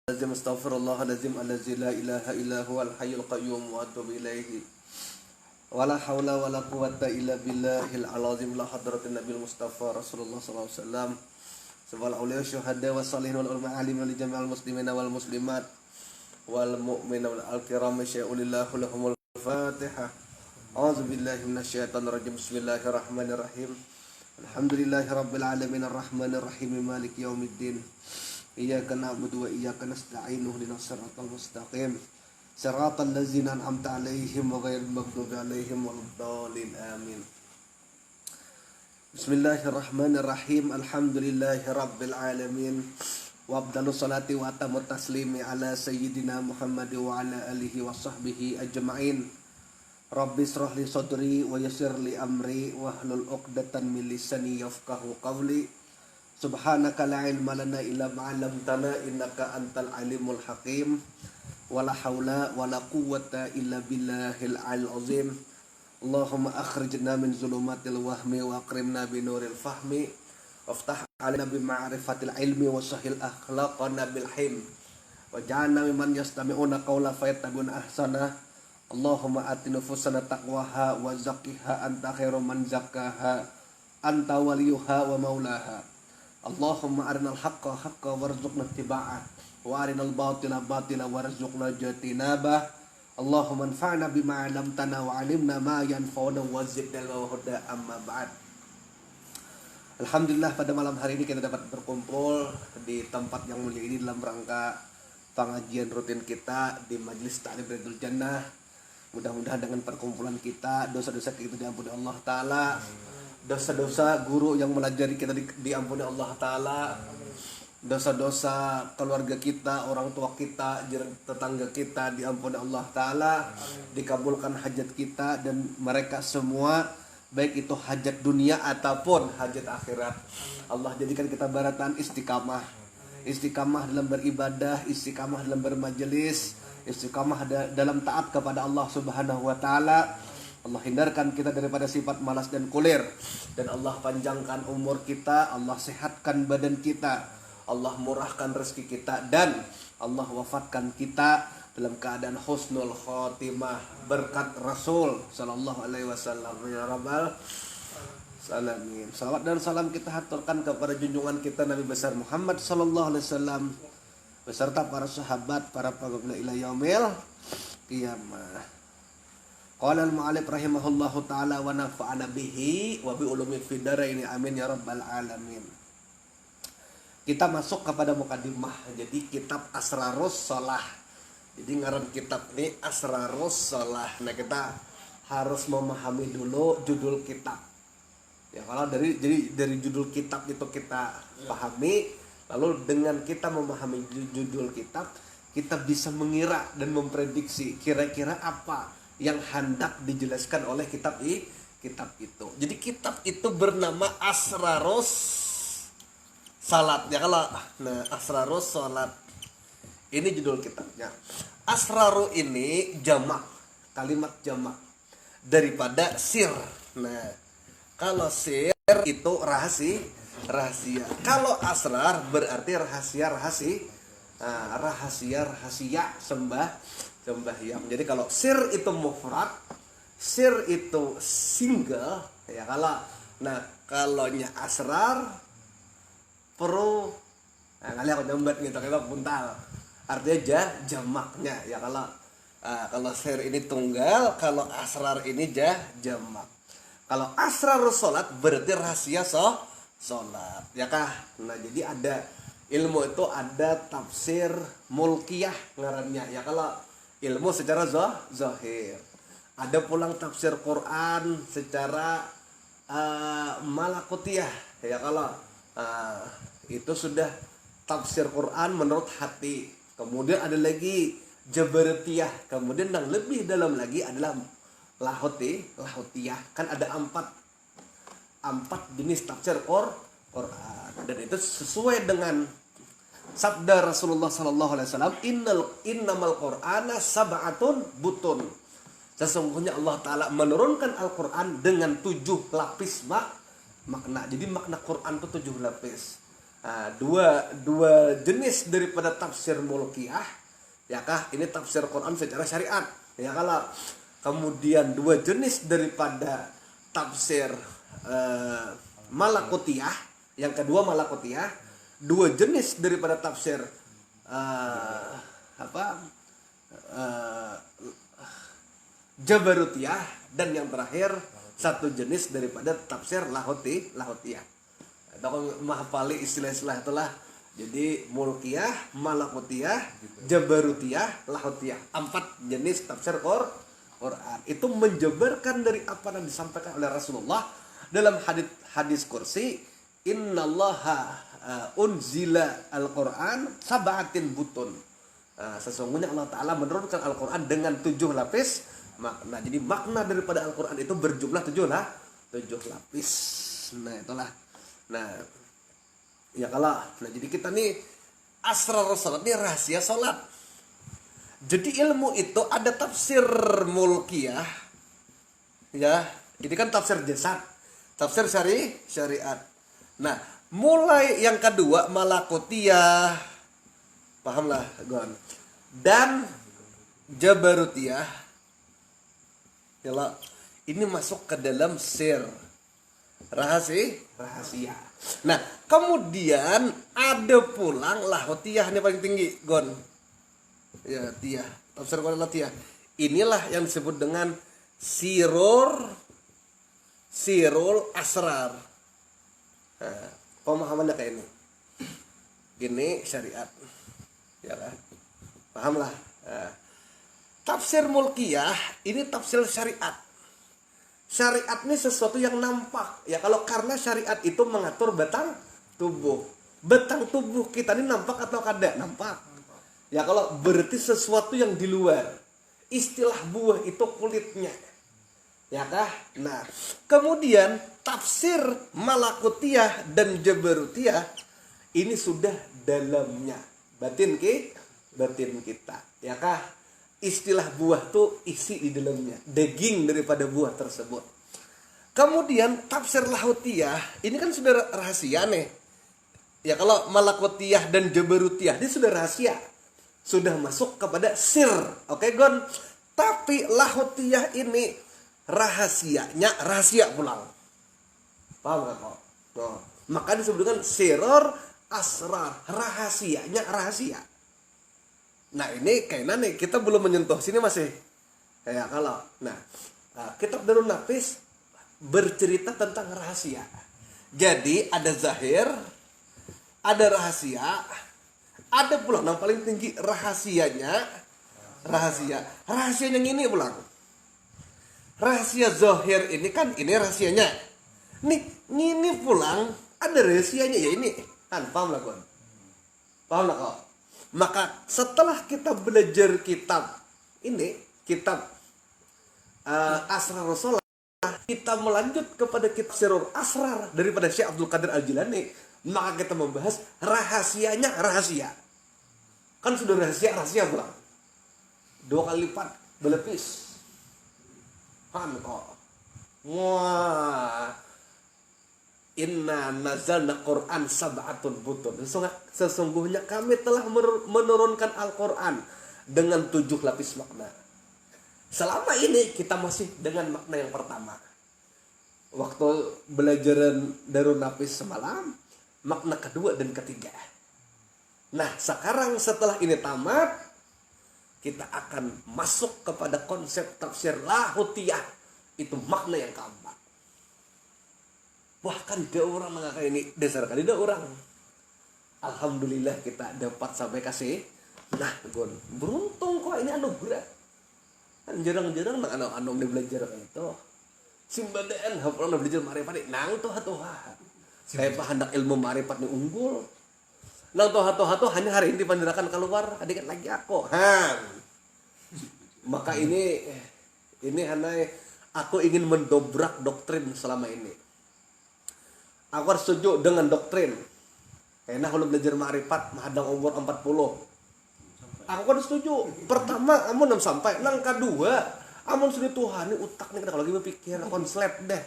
Lazim astaghfirullahalazim allazi la ilaha illa huwal hayyul qayyum wa atubu ilaihi. Wala haula wala quwwata illa billahil azim la hadratin nabil mustafa rasulullah sallallahu alaihi wasallam. Subhal auliya syuhada wa salihin wal ulama alim li jami'al muslimina wal muslimat wal mu'mina wal alkiram syai'ulillahu lahumul fatihah. A'udzu billahi minasyaitonir rajim. Bismillahirrahmanirrahim. Alhamdulillahi rabbil alamin arrahmanir rahim maliki yaumiddin. Iyyaka na'budu wa iyyaka nasta'in ihdinas siratal mustaqim siratal ladzina an'amta 'alaihim ghairil maghdubi 'alaihim waladdallin amin. Bismillahirrahmanirrahim. Alhamdulillahi rabbil alamin wa afdalus salati wa atamut taslimi ala sayyidina Muhammad wa ala alihi wa sahbihi ajma'in. Rabbi israh li sadri wa yassir li amri wahlul 'uqdatam min lisani yafqahu qawli. Subhanaka la ilma lana illa ma 'allamtana innaka antal alimul hakim. Wala haula wala quwwata illa billahil azim. Allahumma akhrijna min zulumatil wahmi wa akrimna bi nuril fahmi waftah 'alaina bi ma'rifatil ilmi wa sahhil akhlaqana bil hilm waj'alna mimman yastami'una qawla fayattabi'una ahsana. Allahumma ati nufusana taqwaha wa zakkiha anta khairu man zakkaha anta waliyuha wa maulaha. Allahumma arinal haqqa haqqa warzuqna ittiba'ah wa arinal batila batila warzuqna jatinabah. Allahumma anfa'na bima 'allamtana wa 'allimna ma yanfa'una wa zidna huda amma ba'd. Alhamdulillah, pada malam hari ini kita dapat berkumpul di tempat yang mulia ini dalam rangka pengajian rutin kita di Majelis Ta'lim Riyadhul Jannah. Mudah-mudahan dengan perkumpulan kita dosa-dosa kita diampuni Allah Ta'ala, dosa-dosa guru yang melajari kita diampuni Allah Ta'ala, dosa-dosa keluarga kita, orang tua kita, tetangga kita diampuni Allah Ta'ala, dikabulkan hajat kita dan mereka semua, baik itu hajat dunia ataupun hajat akhirat. Allah jadikan kita baratan istiqamah, istiqamah dalam beribadah, istiqamah dalam bermajelis, istiqamah dalam taat kepada Allah Subhanahu wa Ta'ala. Allah hindarkan kita daripada sifat malas dan kulir, dan Allah panjangkan umur kita, Allah sehatkan badan kita, Allah murahkan rezeki kita, dan Allah wafatkan kita dalam keadaan husnul khotimah berkat Rasul sallallahu alaihi wasallam. Ya rabbal alamin. Salawat dan salam kita haturkan kepada junjungan kita Nabi besar Muhammad sallallahu alaihi wasallam beserta para sahabat, para pengabdi ila yaumil qiyamah. Qala al-mu'allif rahimahullahu ta'ala wa nafa'ana bihi wa bi ulumi fid dharain amin ya rabbal alamin. Kita masuk kepada mukadimah. Jadi kitab Asrarus Shalah. Jadi ngaran kitab ini Asrarus Shalah. Nah, kita harus memahami dulu judul kitab. Ya, kalau dari judul kitab itu kita pahami, lalu dengan kita memahami judul kitab, kita bisa mengira dan memprediksi kira-kira apa yang hendak dijelaskan oleh kitab itu. Jadi kitab itu bernama Asrarus Salat. Ya kalau Asrarus Salat ini judul kitabnya. Asraru ini jamak, kalimat jamak daripada sir. Nah, kalau sir itu rahasia. Kalau asrar berarti rahasia sembahyang. Jadi kalau sir itu mufrad, sir itu single, ya kalau asrar pro, kali aku nyambat gitu, kalau puntal artinya jamaknya. Ya kalau sir ini tunggal, kalau asrar ini jamak. Kalau asrarus sholat berarti rahasia sholat, ya kah? Nah, jadi ada ilmu itu ada tafsir mulkiyah ngarannya, ya kalau ilmu secara zahir. Ada pulang tafsir Quran secara malakutiyah, ya kalau itu sudah tafsir Quran menurut hati. Kemudian ada lagi jabaritiyah, kemudian yang lebih dalam lagi adalah lahutiyah. Kan ada empat jenis tafsir Quran, dan itu sesuai dengan sabda Rasulullah sallallahu alaihi wasallam, innamal qur'ana sab'atun butun. Sesungguhnya Allah Ta'ala menurunkan Al-Quran dengan 7 lapis makna. Jadi makna Quran itu 7 lapis. dua jenis daripada tafsir mulkiyah, ya kah? Ini tafsir Quran secara syariat, ya kalau kemudian dua jenis daripada tafsir malakutiyah, yang kedua malakutiyah, dua jenis daripada tafsir jabarutiyah, dan yang terakhir satu jenis daripada tafsir lahutiyah. Kalau menghafali istilah-istilah itulah. Jadi mulkiyah, malakutiyah, jabarutiyah, lahutiyah. 4 jenis tafsir Quran. Itu menjabarkan dari apa yang disampaikan oleh Rasulullah dalam hadis kursi, innallaha unzila al-Quran sab'atin butun. Sesungguhnya Allah Ta'ala menurunkan Al-Quran dengan 7 lapis makna. Jadi makna daripada Al-Quran itu berjumlah 7 lapis. Nah itulah. Nah ya kalau jadi kita nih asrar salat ini rahasia salat. Jadi ilmu itu ada tafsir mulkiyah, ya ini kan tafsir jasad, tafsir syariat. Nah mulai yang kedua malakutiyah, pahamlah gon, dan jabarutiyah, ya ini masuk ke dalam sir, rahasia. Nah kemudian ada pulang lahutiyah, ini paling tinggi gon, ya tiyah, tafsir Quran tiyah. Inilah yang disebut dengan sirul asrar. Nah, pemahamannya kayak ini, gini syariat, ya kan, pahamlah. Nah, tafsir mulkiyah ini tafsir syariat. Syariat ini sesuatu yang nampak, ya kalau karena syariat itu mengatur batang tubuh kita ini nampak atau kada? Nampak. Ya kalau berarti sesuatu yang di luar. Istilah buah itu kulitnya, ya kah? Nah kemudian tafsir malakutiyah dan jabarutiyah ini sudah dalamnya batin kita, ya kah? Istilah buah tuh isi di dalamnya, daging daripada buah tersebut. Kemudian tafsir lahutiyah ini kan sudah rahasia nih. Ya kalau malakutiyah dan jabarutiyah ini sudah rahasia, sudah masuk kepada sir. Oke gon. Tapi lahutiyah ini rahasianya rahasia pulang. Paham gak kok? Nah, maka disebutkan siror asrar, rahasianya rahasia. Nah ini kayaknya nih kita belum menyentuh sini masih kayak kalau kitab Darun Nafis bercerita tentang rahasia. Jadi ada zahir, ada rahasia, ada pula yang paling tinggi rahasianya, rahasianya ini pulang. Rahasia zahir ini kan ini rahasianya. Nih ini pulang ada rahasianya ya ini kan, paham lah kon? Paham lah kok? Maka setelah kita belajar kitab ini, kitab Asrar Rasul, kita melanjut kepada kitab Sirur Asrar daripada Syekh Abdul Qadir Al-Jilani, maka kita membahas rahasianya rahasia. Kan sudah rahasia pulang. 2 kali lipat berlepis. Kan kok. Wah. Inna nazalna Quran sab'atun butun. Sesungguhnya kami telah menurunkan Al-Quran dengan 7 lapis makna. Selama ini kita masih dengan makna yang pertama. Waktu belajaran Darun Nafis semalam, makna kedua dan ketiga. Nah sekarang setelah ini tamat, kita akan masuk kepada konsep tafsir lahutiyah. Itu makna yang keempat. Bahkan ada orang mengakai ini dasarkan ada orang. Alhamdulillah kita dapat sampai kasih. Nah, gon beruntung kok ini anugerah. Kan jarang-jarang anu belajar kayak itu. Simbadaan hafal belajar marifat nang tuh. Saya hendak ilmu marifat ini unggul. Nang tuh hanya hari ini panjerakan keluar adik lagi aku. Maka ini hanya aku ingin mendobrak doktrin selama ini. Aku harus setuju dengan doktrin. Karena kalau belajar ma'rifat menghadang umur 40. Aku kan setuju. Pertama, amun sampai. Nang kedua, amun sudah Tuhan ini utak nih kalau lagi berpikir konslet deh.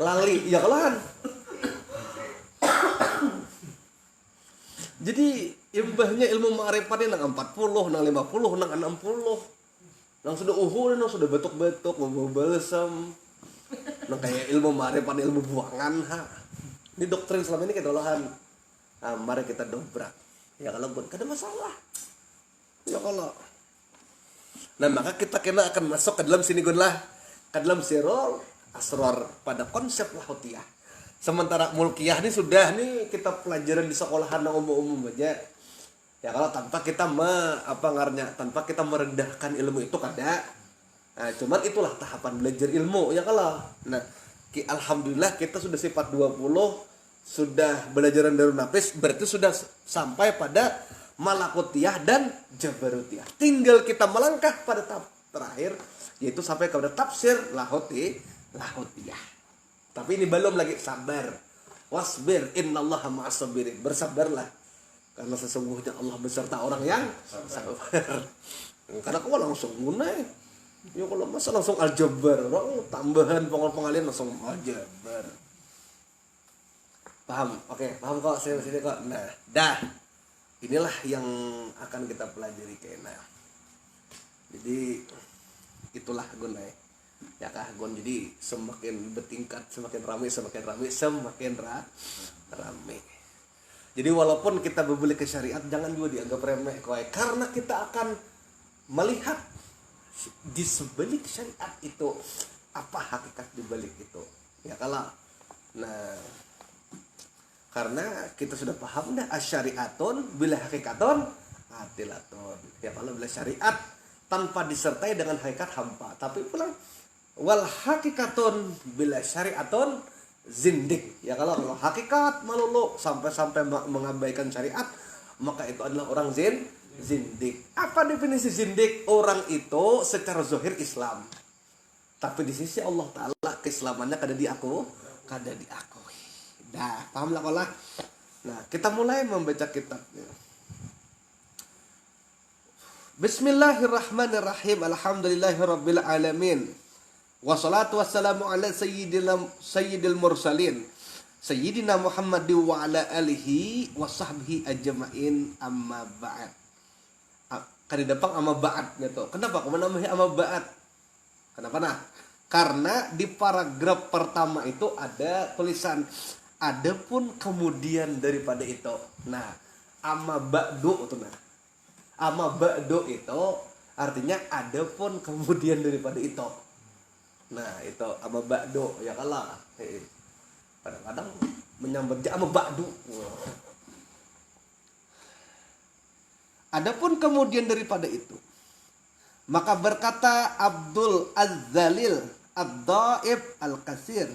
Lali, ya kan. Jadi imbahnya ilmu ma'rifat ini nang 40, nang 50, nang 60. Nang sudah nang sudah betuk-betuk, mau balsam. Nang kayak ilmu ma'rifat, ilmu buangan ha. Ini doktrin selama ini kedolahan. Nah, mari kita dobrak. Ya kalau buat kada masalah. Ya kalau. Nah, maka kita kena akan masuk ke dalam sini lah. Ke dalam sirul asrar pada konsep lahutiyah. Sementara mulkiyah ini sudah nih kita pelajaran di sekolahan yang umum-umum aja. Ya kalau tanpa kita tanpa kita merendahkan ilmu itu kada. Nah, cuman itulah tahapan belajar ilmu ya kalau. Nah, alhamdulillah kita sudah sifat 20, sudah belajaran Darun Nafis, berarti sudah sampai pada malakutiyah dan jabarutiyah. Tinggal kita melangkah pada tahap terakhir, yaitu sampai kepada tafsir lahutiyah. Tapi ini belum lagi, sabar. Wasbir innallaha ma'as-sabirin. Bersabarlah. Karena sesungguhnya Allah beserta orang yang sabar. Karena kau langsung gunai. Ya kalau masa langsung aljabar, tambahan pengalian langsung aljabar. Paham? Oke, paham kok sini kok. Nah, dah. Inilah yang akan kita pelajari kena. Jadi itulah gunai. Ya kah gon, jadi semakin bertingkat, semakin ramai. Jadi walaupun kita berbalik ke syariat, jangan juga dianggap remeh kowe, karena kita akan melihat di sebalik syariat itu apa hakikat di balik itu. Ya kalau nah karena kita sudah paham dah asyariatun bila hakikatun atilatun. Ya kalau bila syariat tanpa disertai dengan hakikat hampa, tapi pulang wal hakikatun bila syariatun zindik. Ya kalau hakikat malulu sampai mengabaikan syariat, maka itu adalah orang zindik. Apa definisi zindik? Orang itu secara zahir Islam, tapi di sisi Allah Ta'ala keislamannya kada diakui. Dah, paham lah kalau. Nah, kita mulai membaca kitabnya. Bismillahirrahmanirrahim. Alhamdulillahirabbil alamin. Wassalatu wassalamu ala sayyidil mursalin sayyidina Muhammad wa ala alihi wa sahbihi ajma'in, amma ba'd. Kan dapang amma ba'd gitu. Kenapa kau menambahi amma ba'd? Kenapa nah? Karena di paragraf pertama itu ada tulisan adapun kemudian daripada itu. Nah, amma ba'du itu nah. Amma ba'du itu artinya adapun kemudian daripada itu. Nah itu ama ba'du ya kalah. Kadang-kadang menyambat ama ba'du. Adapun kemudian daripada itu, maka berkata Abdul Az-Zalil Ad-Daib Al-Kasir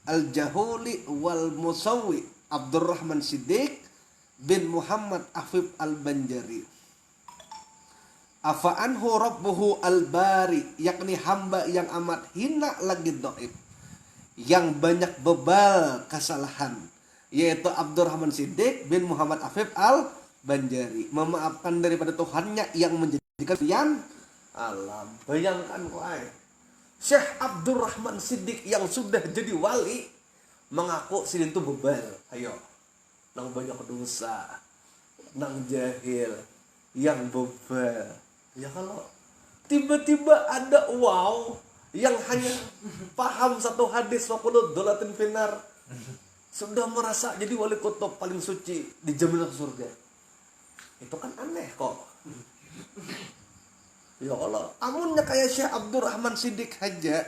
Al-Jahuli wal Musawwi Abdurrahman Siddiq bin Muhammad Afif Al-Banjari. Afa'anhu rabbuhu al-bari, yakni hamba yang amat hina lagi dhaif, yang banyak bebal kesalahan, yaitu Abdurrahman Siddiq bin Muhammad Afif Al-Banjari, memaafkan daripada Tuhannya yang menjadikan yang alam. Bayangkan wahai Syekh Abdurrahman Siddiq yang sudah jadi wali mengaku sidin itu bebal. Ayo, nang banyak dosa, nang jahil, yang bebal. Ya kalau tiba-tiba ada yang hanya paham satu hadis waqulud dolatin finar, sudah merasa jadi wali kutub paling suci, dijamin ke surga. Itu kan aneh kok. Ya Allah, amunnya kayak Syekh Abdurrahman Siddiq aja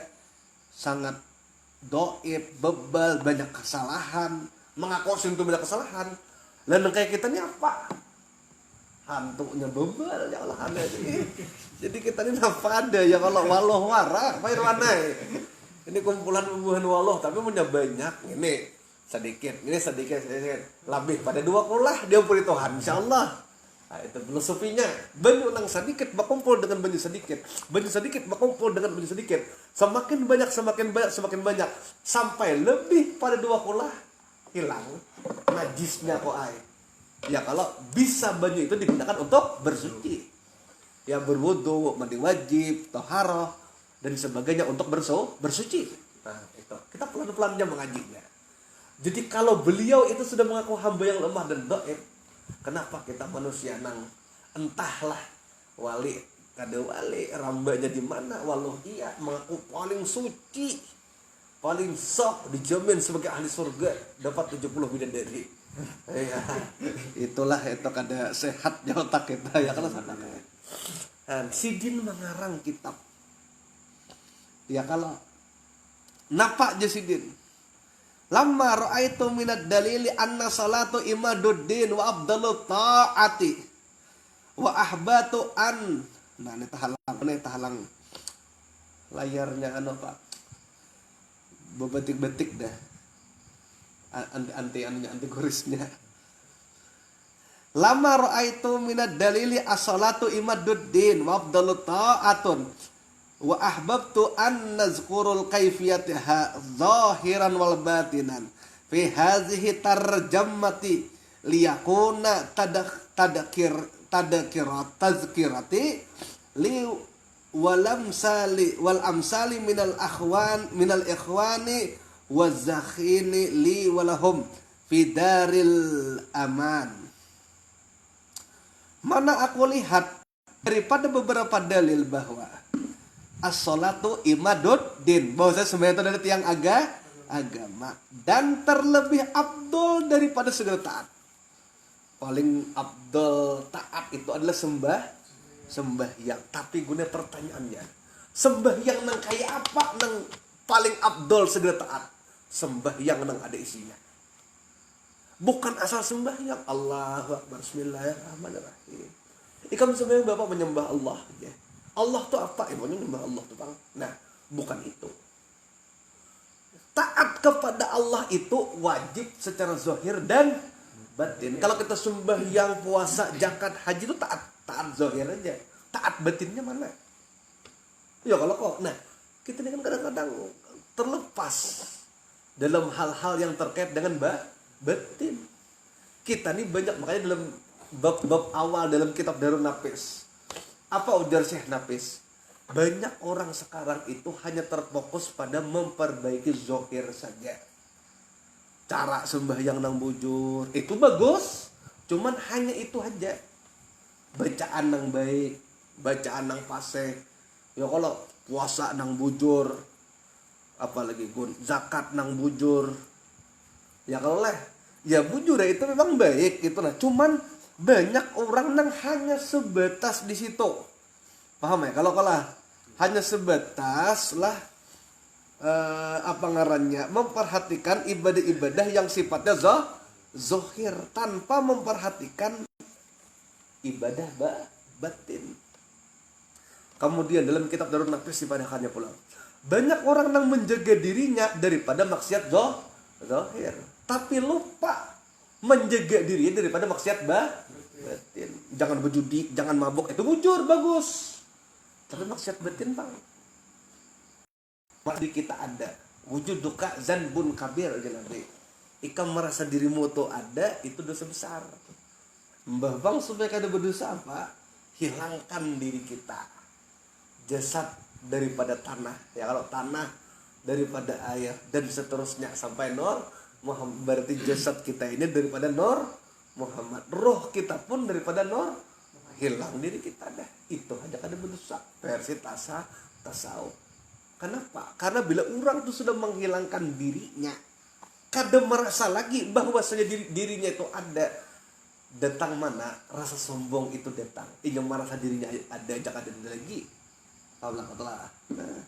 sangat doib, bebal, banyak kesalahan, mengaku itu banyak kesalahan. Lalu kayak kita ini apa? Hantunya bebal ya Allah ada. Jadi kita ini apa ada ya Allah walau wara pairwanai. Ini kumpulan pembuahan walau tapi punya banyak. Ini sedikit lebih pada 20 dia punya Tuhan insyaallah. Nah, itu filosofinya. Banyak nang sedikit berkumpul dengan banyak sedikit. Banyak sedikit berkumpul dengan banyak sedikit. Semakin banyak sampai lebih pada 20 hilang najisnya kok ai. Ya kalau bisa baju itu digunakan untuk bersuci, ya berwudu, mandi wajib, taharah dan sebagainya untuk bersuci. Nah itu kita pelan-pelannya mengajinya. Jadi kalau beliau itu sudah mengaku hamba yang lemah dan dhaif, Kenapa kita manusia nang entahlah wali kada wali rambanya di mana walau iya mengaku paling suci, paling sok dijamin sebagai ahli surga dapat 70 bidadari. Ya, itulah itu kada sehatnya otak kita ya kalau sana. Sidin mengarang kitab. Ya kalau napa aja Sidin? Lamma ra'aitu minad dalili anna salatu imaduddin wa afdalu ta'ati wa ahbatu an. Nah, ini tahalang layarnya Pak. Bebetik-betik dah. Anti kurisnya. Lamma ra'aitu minad dalili as-salatu imaduddin wa afdalu ta'atun wa ahbabtu an nazkurul kaifiyataha zahiran wal batinan fi hadhihi tarjamati liyakuna tazkirati li wal amsali minal ikhwani wazakhini li walahum fi daril aman. Mana aku lihat daripada beberapa dalil bahwa as-salatu imaduddin, bahwa sebenarnya itu dari tiang agama dan terlebih abdul daripada segala taat. Paling abdul taat itu adalah sembahyang. Tapi guna pertanyaannya, sembahyang nang kayak apa nang paling abdul segala taat? Sembahyang nang ada isinya. Bukan asal sembahyang Allahu Akbar Bismillahirrahmanirrahim. Ikam sembahyang Bapak menyembah Allah ya. Allah tuh apa? Emangnya nyembah Allah tuh Bang? Nah, bukan itu. Taat kepada Allah itu wajib secara zahir dan batin. Kalau kita sembahyang, puasa, zakat, haji itu taat zahir aja. Taat batinnya mana? Ya kalau kok. Nah, kita ini kan kadang-kadang terlepas dalam hal-hal yang terkait dengan batin. Kita nih banyak, makanya dalam bab-bab awal dalam kitab Darun Nafis. Apa ujar Syekh Nafis? Banyak orang sekarang itu hanya terfokus pada memperbaiki zahir saja. Cara sembahyang nang bujur itu bagus, cuman hanya itu aja. Bacaan nang baik, bacaan nang fase. Ya kalau puasa nang bujur, apalagi gun zakat nang bujur. Ya kalau lah, ya bujur ya itu memang baik itu nah. Cuman banyak orang nang hanya sebatas di situ. Paham ya? Kalau hanya sebatas lah apa ngarannya memperhatikan ibadah-ibadah yang sifatnya zahir tanpa memperhatikan ibadah batin. Kemudian dalam kitab Darun Nafis dipadahkannya pula banyak orang yang menjaga dirinya daripada maksiat zahir, tapi lupa menjaga dirinya daripada maksiat batin. Jangan berjudi, jangan mabuk, itu bujur bagus. Tapi maksiat batin Bang. Di kita ada wujud duka zanbun kabir aja nanti. Ikam merasa dirimu tuh ada, itu dosa besar. Mbah Bang supaya kada berdosa apa? Hilangkan diri kita. Jasad daripada tanah. Ya kalau tanah daripada air dan seterusnya sampai nur Muhammad, berarti jasad kita ini daripada nur Muhammad. Roh kita pun daripada nur, hilang diri kita dah. Itu aja kada berdosa. Versi tasawuf. Kenapa? Karena bila orang itu sudah menghilangkan dirinya, kada merasa lagi bahwasanya dirinya itu ada. Datang mana rasa sombong itu datang. Ingin merasa dirinya ada jangan ada lagi. Allah. Nah.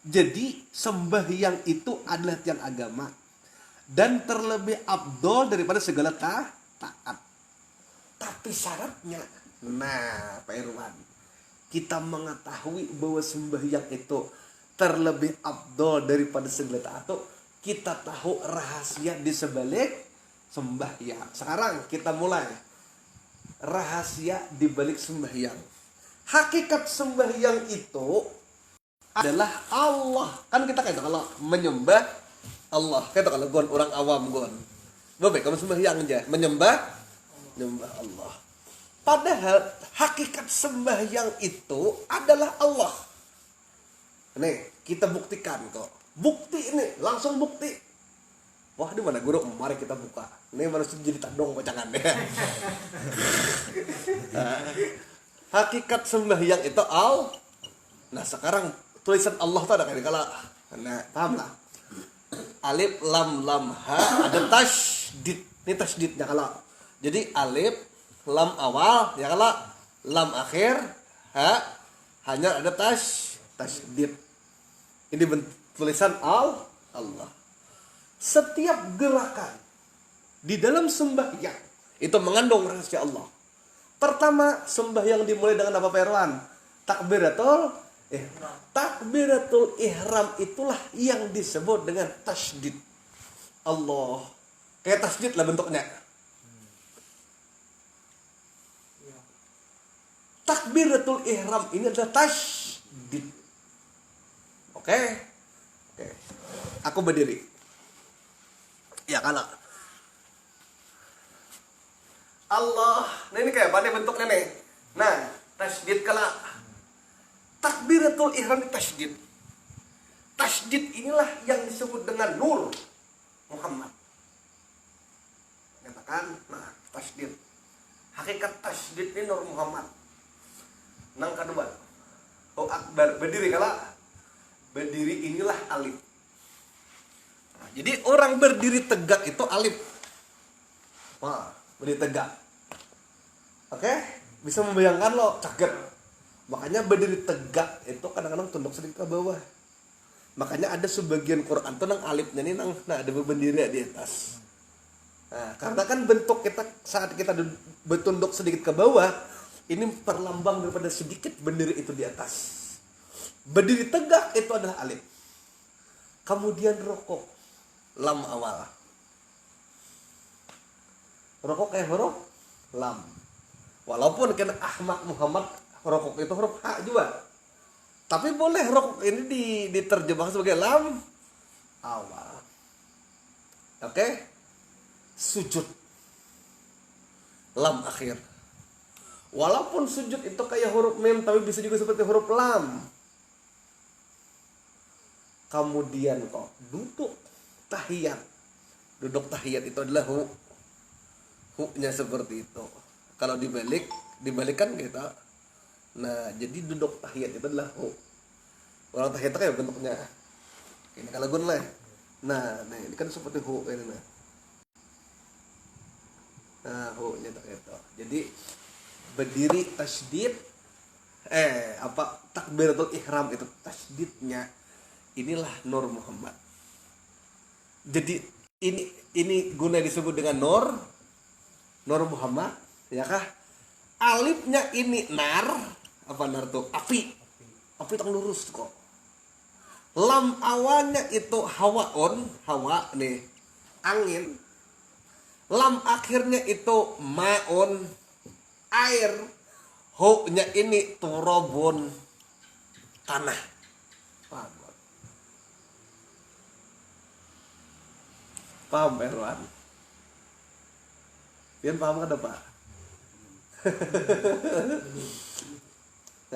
Jadi sembahyang itu adalah tiang agama dan terlebih abdol daripada segala taat. Tapi syaratnya, nah Pak Irwan, kita mengetahui bahwa sembahyang itu terlebih abdol daripada segala taat. Kita tahu rahasia di sebalik sembahyang. Sekarang kita mulai rahasia di balik sembahyang. Hakikat sembahyang itu adalah Allah. Kan kita kata kalau menyembah Allah, kata kalau orang awam bapak kamu sembahyang aja, menyembah Allah. Padahal hakikat sembahyang itu adalah Allah. Nih, kita buktikan kok. Bukti ini, langsung bukti. Wah, di mana guru? Mari kita buka. Ini manusia jadi tadong kocangannya. Hakikat sembahyang itu Nah, sekarang tulisan Allah tuh ada kayak kala. Nah, paham lah. Alif lam lam ha ada tasydid. Ini tasydidnya kala. Jadi alif lam awal ya kala, lam akhir, ha hanya ada tasydid. Ini tulisan Allah. Setiap gerakan di dalam sembahyang itu mengandung rahasia Allah. Pertama, sembahyang dimulai dengan apa, Pak Irwan? Takbiratul ihram itulah yang disebut dengan tasydid. Allah. Kayak tasydid lah bentuknya. Takbiratul ihram ini adalah tasydid. Oke. Aku berdiri. Ya kalau Allah. Nah ini kayak apa nih bentuknya nih? Nah, tasydid kala. Takbiratul ihram tasydid. Tasydid inilah yang disebut dengan nur Muhammad. Katakan, nah tasydid. Hakikat tasydid ini nur Muhammad. Nang kedua, akbar berdiri kala. Berdiri inilah alif. Nah, jadi orang berdiri tegak itu alif. Wah, berdiri tegak. Oke, bisa membayangkan lo caget. Makanya berdiri tegak itu kadang-kadang tunduk sedikit ke bawah. Makanya ada sebagian Quran tuh nang alifnya ini nang ada berdiri di atas. Nah, karena kan bentuk kita saat kita bertunduk sedikit ke bawah, ini perlambang daripada sedikit berdiri itu di atas. Berdiri tegak itu adalah alif. Kemudian rokok, lam awal. Rokok kayak huruf lam. Walaupun kan Ahmad Muhammad rokok itu huruf H juga. Tapi boleh rokok ini diterjemahkan sebagai lam awal. Oke? Sujud. Lam akhir. Walaupun sujud itu kayak huruf mem, tapi bisa juga seperti huruf lam. Kemudian kok duduk tahiyat. Duduk tahiyat itu adalah hu-nya seperti itu. Kalau dibalikkan kita. Nah, jadi duduk tahiyat itu adalah hu. Orang tahiyat itu kayak bentuknya. Ini kalau gun lah. Nah, ini kan seperti hu ini nah. Nah, hu-nya itu. Jadi berdiri tasydid takbiratul ihram itu tasydidnya inilah nur Muhammad. Jadi ini guna disebut dengan nur Muhammad, ya kah? Alifnya ini nar, apa nar tuh? Api tak lurus kok. Lam awalnya itu hawa nih, angin. Lam akhirnya itu maun, air. Hu-nya ini turabun, tanah. Paham Erwan? Pian paham kan Pak?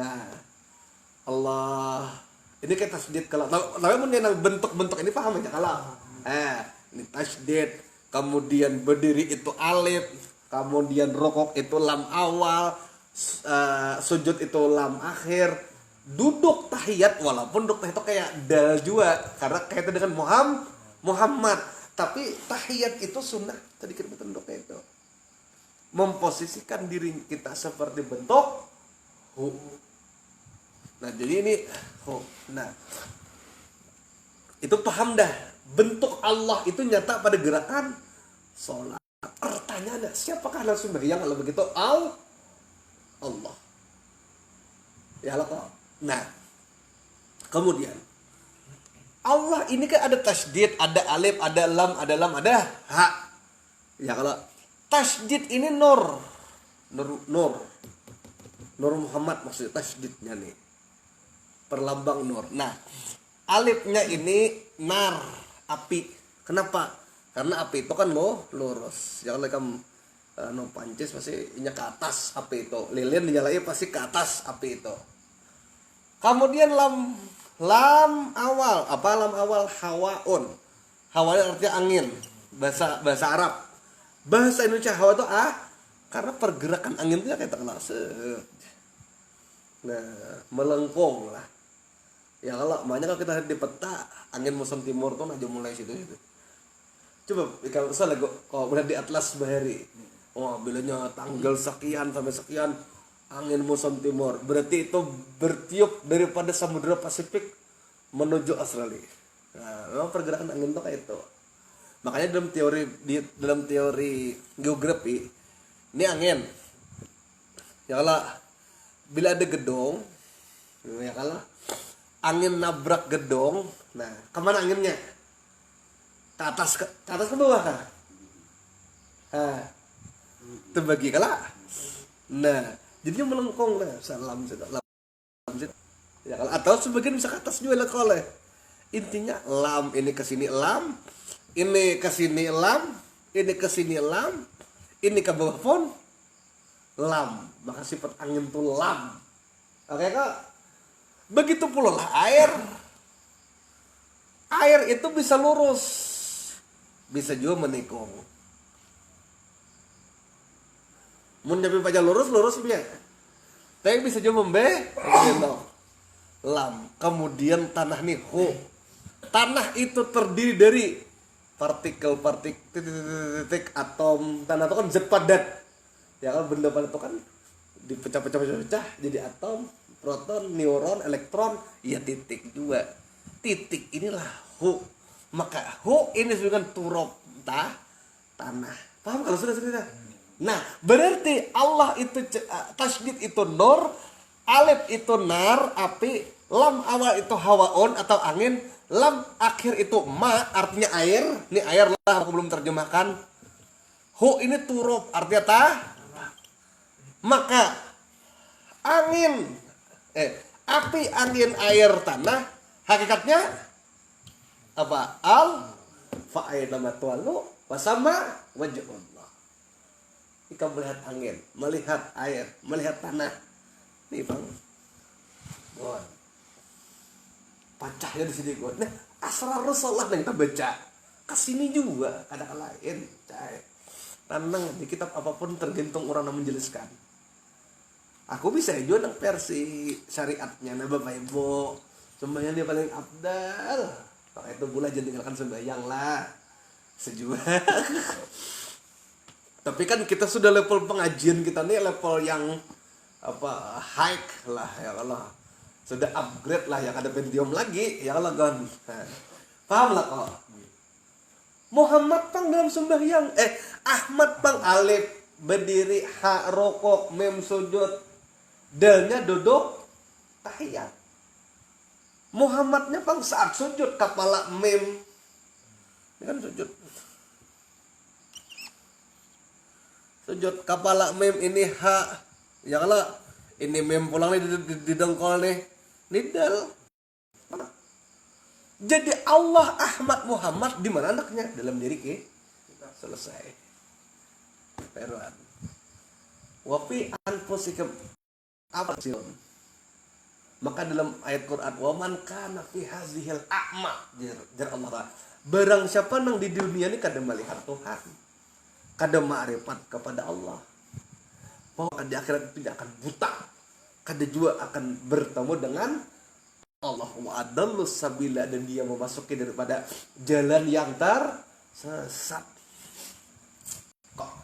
Nah, Allah. Ini kayak tasydid kalau yang bentuk-bentuk ini paham aja kalau. Ini tasydid. Kemudian berdiri itu alif, kemudian rokok itu lam awal, sujud itu lam akhir, duduk tahiyat walaupun duduk tahiyat itu kayak dal juga karena kaitan dengan Muhammad. Tapi tahiyat itu sunnah tadi kita bentuknya itu memposisikan diri kita seperti bentuk hu. Nah jadi ini hu. Nah itu paham dah, bentuk Allah itu nyata pada gerakan sholat. Pertanyaannya, siapakah langsung yang kalau begitu Allah ya Allah. Nah kemudian Allah ini kan ada tasydid, ada alif, ada lam, ada ha. Ya kalau tasydid ini nur Muhammad maksudnya tasydidnya nih. Perlambang nur. Nah, alifnya ini nar, api. Kenapa? Karena api itu kan lurus. Ya kalau kamu pancis pasti nya ke atas api itu. Lilin dinyalain pasti ke atas api itu. Kemudian lam awal, apa lam awal? Hawaun. Hawanya artinya angin. bahasa Arab. Bahasa Indonesia hawa itu karena pergerakan angin itu kayak terkenal melengkung lah. Ya kalau kita lihat di peta angin musim timur tuh aja mulai situ. Coba kalau salah kalau udah di atlas bahari, bilanya tanggal sekian sampai sekian angin musim timur, berarti itu bertiup daripada Samudra Pasifik menuju Australia. Nah, memang pergerakan angin tuh kayak itu. Makanya dalam teori geografi ini angin. Ya kalau bila ada gedung, ya kalau angin nabrak gedung, nah kemana anginnya? Ke atas ke bawah kah? Terbagi kalah. Nah, jadinya melengkung lah, salam. Ya kalau atau sebagian bisa ke atas juga lah kalau. Intinya lam ini ke sini lam, ini ke sini lam, ini ke sini lam, ini ke bawah pun lam. Maka sifat angin tuh lam. Oke kak? Begitu pula lah air. Air itu bisa lurus, bisa juga menikung. Mun tapi pajak lurus biar. Tapi bisa juga membelok. Lam. Kemudian tanah nih tanah itu terdiri dari partikel atom. Tanah itu kan zat padat. Ya kan benda padat itu kan dipecah jadi atom, proton, neuron, elektron, ya titik juga. Titik inilah Maka ini sebenarnya turab tanah. Paham kalau sudah? Nah, berarti Allah itu tasydid itu nur, alif itu nar, api, lam awal itu hawaon atau angin, lam akhir itu artinya air. Ini air lah, aku belum terjemahkan. Ini turab artinya maka angin api, angin, air, tanah hakikatnya apa? Fa'aina matwalu wasama wajhullah. Kita melihat angin, melihat air, melihat tanah. Nih bang, pacahnya di sini gue. Nah, asrar Rasulullah yang kita baca kesini juga kadang lain. Tenang, di kitab apapun tergantung orang yang menjelaskan. Aku bisa juga nang versi syariatnya, nah bapak ibu sembahyang dia paling abdal. Maka itu pula jangan tinggalkan sembahyang lah, sejual. Tapi kan kita sudah level pengajian kita nih level yang high lah ya Allah. Sudah upgrade lah, yang ada Pentium lagi ya Allah kan. Paham lah kok. Muhammad pang dalam sembahyang, Ahmad pang alif berdiri, ha rokok, mem sujud, dalnya duduk tahiyat. Muhammadnya pang saat sujud kepala mem, ini kan sujud kepala mem ini ha, ya kalau ini mem pulang nih di dengkol nih, nidal. Jadi Allah, Ahmad, Muhammad di mana anaknya? Dalam diri kita. Selesai. Peruan. Wafi anfusikum apa sih? Maka dalam ayat Quran, waman kana fi hazihil a'ma, jar Allah. Barang siapa nang di dunia ini kada melihat Tuhan, kada ma'rifat kepada Allah, bahwa di akhirat tidak akan buta, kada juga akan bertemu dengan Allah wa adallus sabila, dan dia memasuki daripada jalan yang tersesat. Kok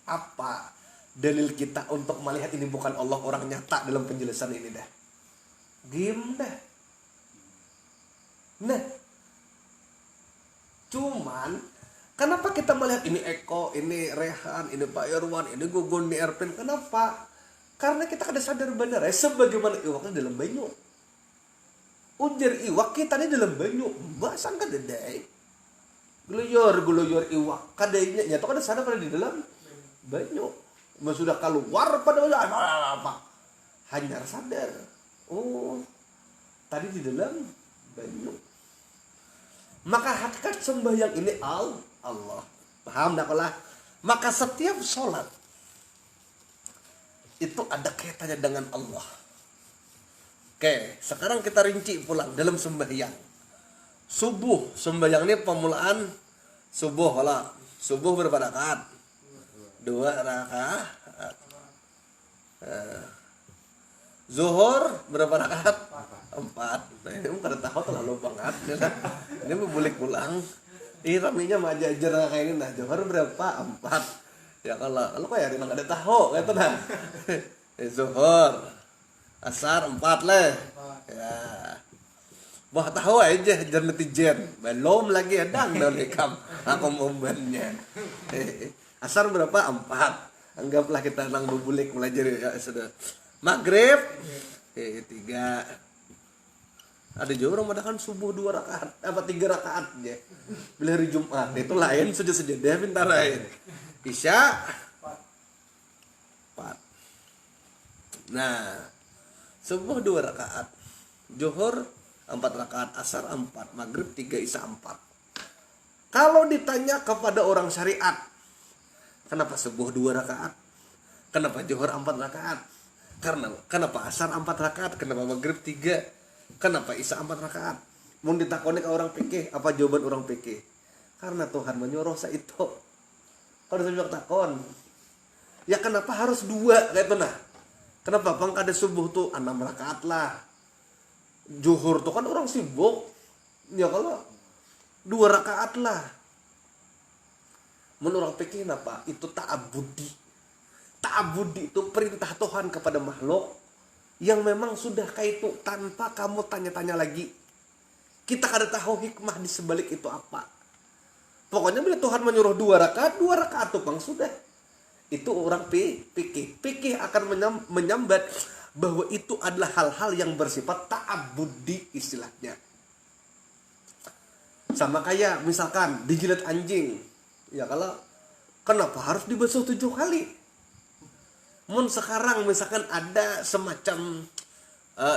apa dalil kita untuk melihat ini bukan Allah orang nyata dalam penjelasan ini dah? Game dah. Nah, cuman kenapa kita melihat ini Eko, ini Rehan, ini Pak Irwan, ini Gugun, ini Erpin? Kenapa? Karena kita kada sadar benar sebagaimana iwaknya dalam banyu. Ujar iwak kita ini dalam banyu, basan kada dai. Guluyur iwak kadainya nyata kada sadar pada di dalam banyu. Sudah keluar pada apa? Hanya sadar. Oh, tadi di dalam banyu. Maka hakikat sembahyang ini Allah. Paham tak lah? Maka setiap sholat itu ada kaitannya dengan Allah. Oke, sekarang kita rinci pulang dalam sembahyang. Subuh, sembahyang ini pemulaan Subuh kalau subuh berapa rakaat? 2 rakaat. Zuhur berapa rakaat? 4. Nah, ini bukan tahu terlalu banget. Ini mau balik pulang. Ini raminya mah ajar kayak ini nah. Zuhur berapa? 4. Ya kalau kayak ini nggak ada tahu gitu nah. Zuhur, asar 4 lah. Ya. Wah tahu aja jar netizen. Belum lagi ada rekam aku momennya. Asar berapa? 4. Anggaplah kita nang bebulik belajar ya sudah. Maghrib 3. Ada juga orang madakan subuh 2 rakaat apa 3 rakaat ya. Bila hari Jumat itu lain saja deh pintar lain. Isya 4. Nah, subuh 2 rakaat. Zuhur 4 rakaat, asar 4, maghrib 3, isya 4. Kalau ditanya kepada orang syariat, kenapa subuh 2 rakaat? Kenapa zuhur 4 rakaat? Kenapa asar 4 rakaat? Kenapa maghrib 3? Kenapa isya 4 rakaat? Mau ditakoni ke orang fikih, apa jawaban orang fikih? Karena Tuhan menyuruh itu. Kalau dijawab takon, ya kenapa harus 2 kayak itu nah? Kenapa bang kada subuh tuh 6 rakaat lah? Zuhur tuh kan orang sibuk. Ya kalau 2 rakaat lah. Menurut orang fikih kenapa? Itu ta'abudi. Ta'abudi itu perintah Tuhan kepada makhluk yang memang sudah kayak itu tanpa kamu tanya-tanya lagi. Kita kada tahu hikmah di sebalik itu apa. Pokoknya bila Tuhan menyuruh 2 rakaat tuh bang sudah. Itu orang fikih. Fikih akan menyambat bahwa itu adalah hal-hal yang bersifat ta'abudi istilahnya. Sama kayak misalkan dijilat anjing. Ya kalau kenapa harus dibasuh 7 kali? Mun sekarang misalkan ada semacam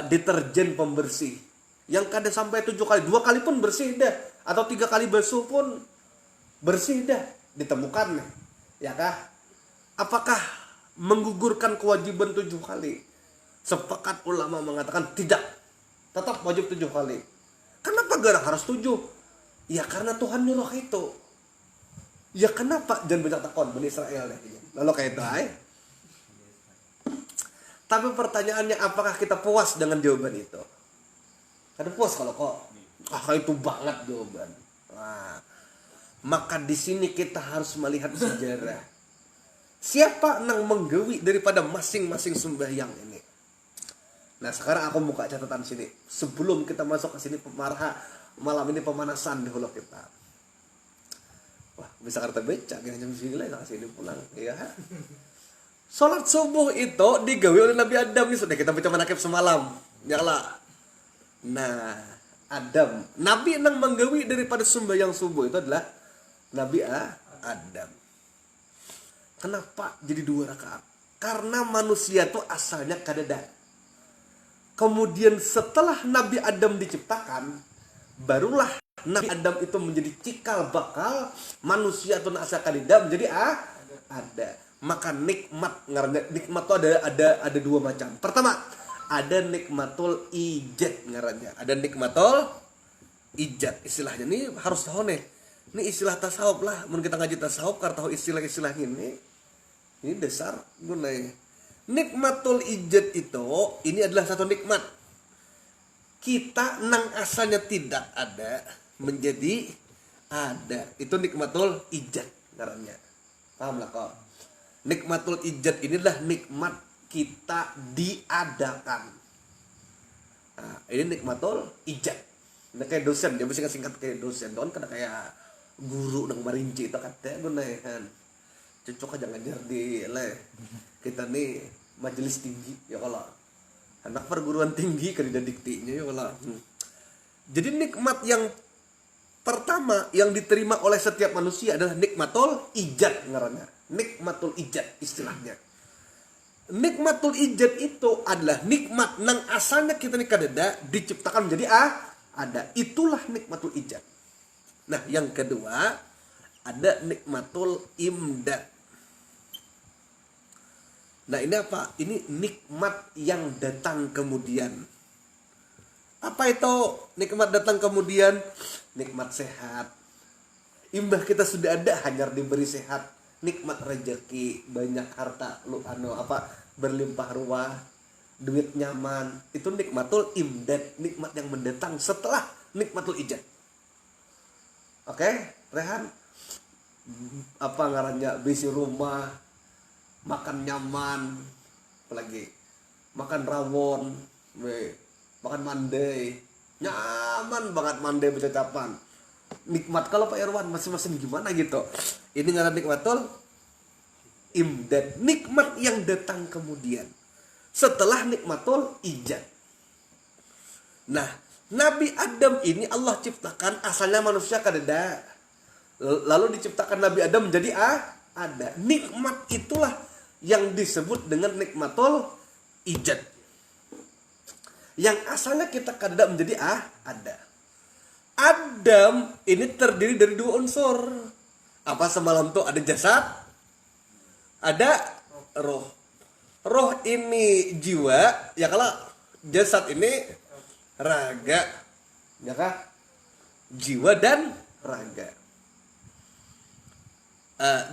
deterjen pembersih yang kada sampai 7 kali, 2 kali pun bersih dah, atau 3 kali basuh pun bersih dah, ditemukan ya kah? Apakah menggugurkan kewajiban 7 kali? Sepakat ulama mengatakan tidak, tetap wajib 7 kali. Kenapa gara harus 7? Ya karena Tuhan nyuruh itu. Ya kenapa? Jangan banyak takon Bani Israel deh. Lalu kayak itu Tapi pertanyaannya, apakah kita puas dengan jawaban itu? Kada puas kalau kok itu banget jawaban. Nah, maka di sini kita harus melihat sejarah. Siapa yang menggawi daripada masing-masing sembahyang ini? Nah, sekarang aku buka catatan sini. Sebelum kita masuk ke sini malam ini pemanasan dulu kita. Wah, bisa kata becak gini jam 9 lah sini pulang. Ya. Salat subuh itu digawe oleh Nabi Adam nih, sudah kita baca manakib semalam. Yalah. Nah, Nabi yang menggawe daripada sembahyang subuh itu adalah Nabi Adam. Kenapa jadi 2 rakaat? Karena manusia itu asalnya kadada. Kemudian setelah Nabi Adam diciptakan, barulah Nabi Adam itu menjadi cikal bakal manusia itu asal kadada menjadi ada. Maka nikmat itu ada 2 macam. Pertama, ada nikmatul ijad ngarannya. Ada nikmatul ijad istilahnya. Ini harus tahu nih. Ini istilah tasawuf lah. Mun kita ngaji tasawuf karena tahu istilah-istilah ini. Ini dasar gunanya. Nikmatul ijad itu ini adalah satu nikmat. Kita nang asalnya tidak ada menjadi ada. Itu nikmatul ijad ngarannya. Paham lah kok? Nikmatul ijad inilah nikmat kita diadakan. Nah, ini nikmatul ijad. Nah, kayak dosen, dia mesti singkat kayak dosen. Don kan kayak guru nang marinci itu katanya gunakan. Cocok aja ngajar di kita nih majelis tinggi ya kalau anak perguruan tinggi kerja diktinya ya kalau. Jadi nikmat yang pertama yang diterima oleh setiap manusia adalah nikmatul ijad ngarannya. Nikmatul ijad istilahnya. Nikmatul ijad itu adalah nikmat nang asalnya kita ni kadada diciptakan menjadi ada. Itulah nikmatul ijad. Nah, yang kedua ada nikmatul imdad. Nah, ini apa? Ini nikmat yang datang kemudian. Apa itu nikmat datang kemudian? Nikmat sehat. Imbah kita sudah ada, hanyar diberi sehat, nikmat rezeki, banyak harta, berlimpah ruah, duit nyaman. Itu nikmatul imdad, nikmat yang mendatang setelah nikmatul ijad. Oke, Rehan? Apa ngarannya, bisi rumah, makan nyaman, apalagi makan rawon, makan mandai, nyaman banget mandai bercacapan. Nikmat. Kalau Pak Irwan masing-masing gimana gitu. Ini ngaran nikmatul imdad, nikmat yang datang kemudian setelah nikmatul ijad. Nah, Nabi Adam ini Allah ciptakan, asalnya manusia kadeda, lalu diciptakan Nabi Adam menjadi ada. Nikmat itulah yang disebut dengan nikmatul ijad, yang asalnya kita kadeda menjadi ada. Adam ini terdiri dari dua unsur. Apa semalam tuh ada jasad, ada roh. Roh ini jiwa, ya kalau jasad ini raga, ya kah? Jiwa dan raga.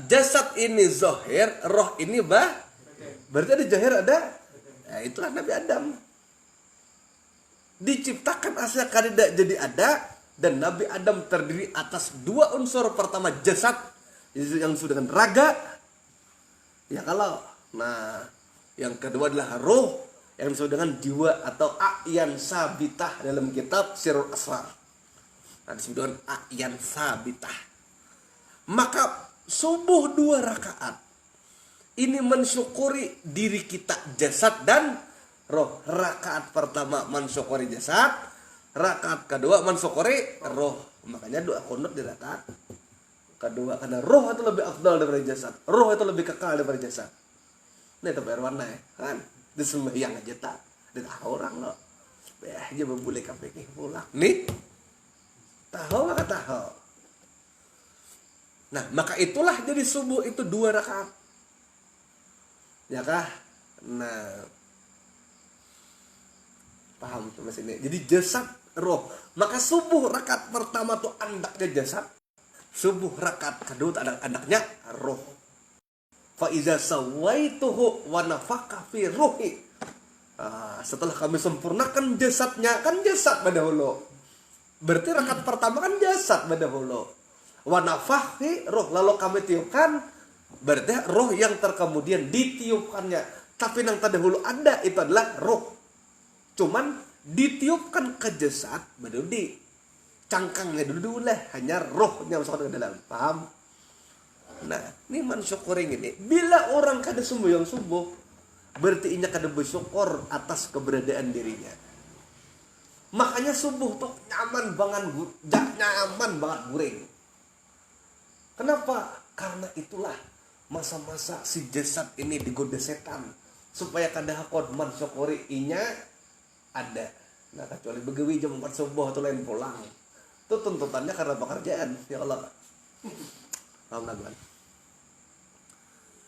Jasad ini zahir, roh ini berarti ada zahir, ada. Nah, itulah Nabi Adam. Diciptakan asal kadida jadi ada. Dan Nabi Adam terdiri atas dua unsur. Pertama jasad yang disebut dengan raga, ya kalau. Nah, yang kedua adalah roh yang disebut dengan jiwa atau a'yan sabitah dalam kitab Sirrul Asrar. Nah, disebut dengan a'yan sabitah. Maka subuh 2 rakaat ini mensyukuri diri kita, jasad dan roh. Rakaat pertama mensyukuri jasad, rakaat kedua mensyukuri roh. Makanya doa kunut di rakaat kedua, karena roh itu lebih afdal daripada jasad. Roh itu lebih kekal daripada jasad. Nah itu berwarna ya kan. Di sembahyang aja tak ada orang loh. Aja berbule KPK pulang. Nih. Tahu maka tahu. Nah, maka itulah jadi subuh itu 2 rakaat. Ya kah? Nah, paham tuh mas ini. Jadi jasad roh. Maka subuh rakaat pertama tuh andaknya jasad. Subuh rakaat kedua tuh andaknya roh. Fa iza sawaituhu wa nafakha fi ruhi. Setelah kami sempurnakan jasadnya, kan jasad pada hulu. Berarti rakaat pertama kan jasad pada hulu. Wa nafakha fi ruh, lalu kami tiupkan, berarti roh yang terkemudian ditiupkannya. Tapi yang terdahulu ada itu adalah roh. Cuman ditiupkan ke jasad, baru di cangkangnya dulu lah, hanya rohnya masuk ke dalam. Paham? Nah, ini mensyukuring ini. Bila orang kada sembahyang subuh, berarti inya kada bersyukur atas keberadaan dirinya. Makanya subuh tuh nyaman banget guring. Kenapa? Karena itulah masa-masa si jasad ini digoda setan supaya kada hakon mensyukuri inya ada. Nah, kecuali begawi jam 4 subuh atau lain pulang. Itu tuntutannya karena pekerjaan. Ya Allah. Alhamdulillah.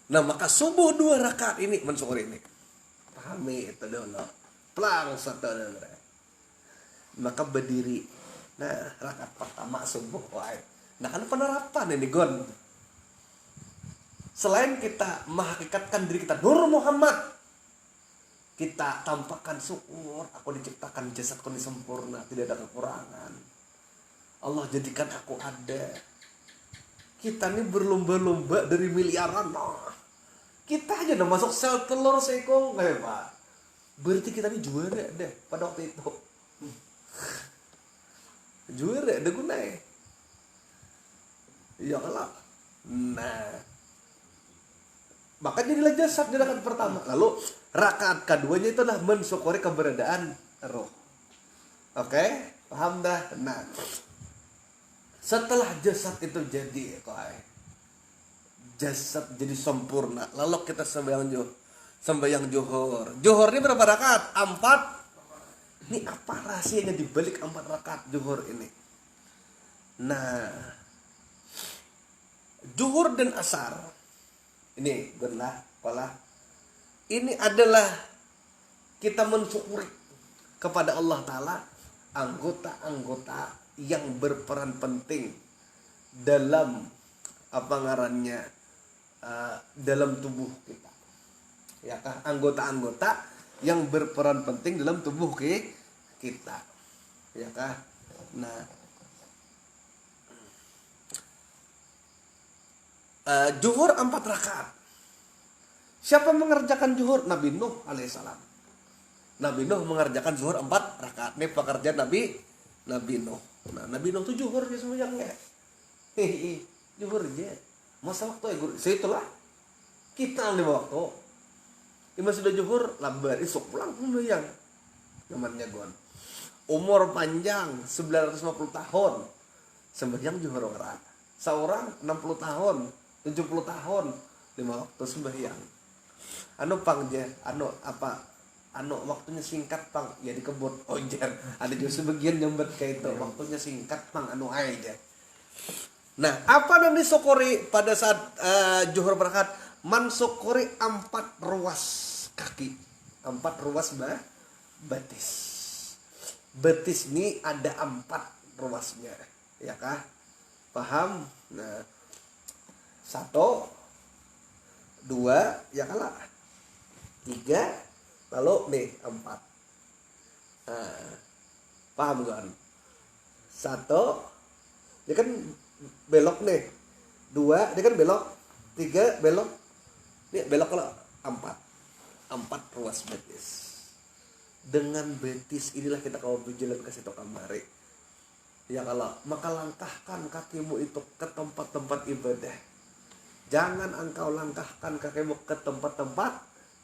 Nah, maka subuh 2 rakaat ini mensyukuri ini. Pahami itu dulu. Pelang satu dulu. Maka berdiri. Nah, rakaat pertama subuh. Nah, kan penerapan ini Gon. Selain kita menghakikatkan diri kita Nur Muhammad, kita tampakkan syukur, aku diciptakan jasadku ini sempurna, tidak ada kekurangan. Allah jadikan aku ada. Kita ini berlomba-lomba dari miliaran. Kita aja udah masuk sel telur sekong kayak Pak. Berarti kita ini juara deh pada waktu itu. Juara ada gunanya. Ya kalau. Nah, maka jadilah jasad di rakaat pertama. Lalu rakaat keduanya itu adalah mensyukuri keberadaan roh. Oke, paham dah? Nah, setelah jasad itu jadi jasad jadi sempurna, lalu kita sembahyang zuhur. Zuhur ini berapa rakaat? 4. Ini apa rahasianya di balik 4 rakaat zuhur ini? Nah, zuhur dan asar ini benar pola. Ini adalah kita mensyukuri kepada Allah Ta'ala anggota-anggota yang berperan penting dalam apa ngarannya dalam tubuh kita, ya kah, anggota-anggota yang berperan penting dalam tubuh kita, ya kah. Nah, zuhur 4 rakaat. Siapa mengerjakan zuhur? Nabi Nuh alaihissalam. Nabi Nuh mengerjakan zuhur 4 rakaat. Ini pekerjaan Nabi Nuh. Nah, Nabi Nuh itu zuhur dia semuanya. Zuhur aja. Masa waktu ya guru? Seitulah kita 5 waktu. Ima sudah zuhur, lambat isuk pulang sembahyang. Namanya gon. Umur panjang 950 tahun. Sembahyang zuhur orang. Seorang 60 tahun, 70 tahun, 5 waktu sembahyang. Anu pangja, anu waktunya singkat pang, ya dikebut ojar. Ada juga sebagian nyambet kayak itu, waktunya singkat pang anu aja. Nah, apa yang disokori pada saat zuhur berangkat? Mansokori 4 ruas kaki, 4 ruas betis. Betis ini ada 4 ruasnya, ya kah? Paham? Nah, 1, 2, ya kalah. 3, lalu nih 4. Nah, paham kan? 1, dia kan belok nih. 2, dia kan belok. 3, belok. Nih belok kalau 4 ruas betis. Dengan betis inilah kita kalau berjalan ke situ kamari. Ya kalau maka langkahkan kakimu itu ke tempat-tempat ibadah. Jangan engkau langkahkan kakimu ke tempat-tempat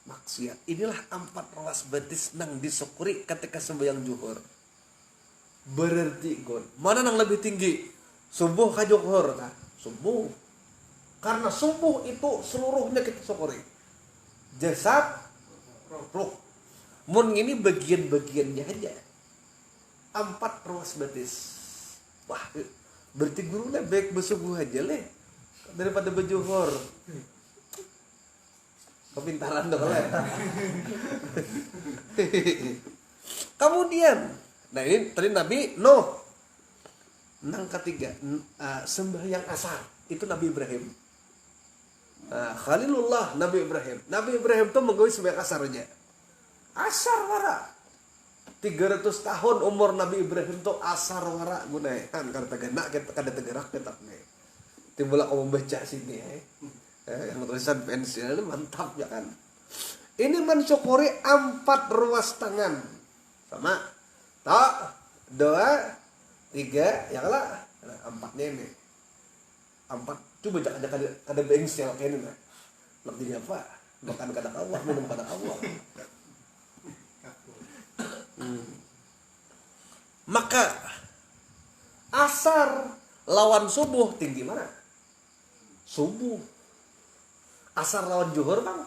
maksiat. Inilah 4 ruas betis nang disyukuri ketika sembahyang zuhur. Berarti gon, mana nang lebih tinggi? Subuh ka zuhur kah? Subuh. Karena subuh itu seluruhnya kita syukuri. Jasad, ruh. Mun ini bagian-bagiannya aja. 4 ruas betis. Wah, berarti guru lah baik bersubuh aja leh daripada berjuhur. Kepintaran dong lah. Kemudian, nah ini tadi Nabi Nuh. Nang ketiga, sembahyang asar itu Nabi Ibrahim. Khalilullah Nabi Ibrahim. Nabi Ibrahim tuh menggawe sembahyang asar aja. Asar wara. 300 tahun umur Nabi Ibrahim tuh asar wara gunakan karena tegana kita kada tegerak tetap nih. Timbul aku membaca sini yang tulisan pensil ini mantap ya kan. Ini mensyukuri 4 ruas tangan. Sama. Tak 2 3 ya kalah. Nah, 4-nya ini. 4 coba jangan kada bengsel kayak ini nah. Lebih apa? Makan kada kawah, minum kada kawah. Maka asar lawan subuh tinggi mana? Subuh. Asar lawan zuhur bang.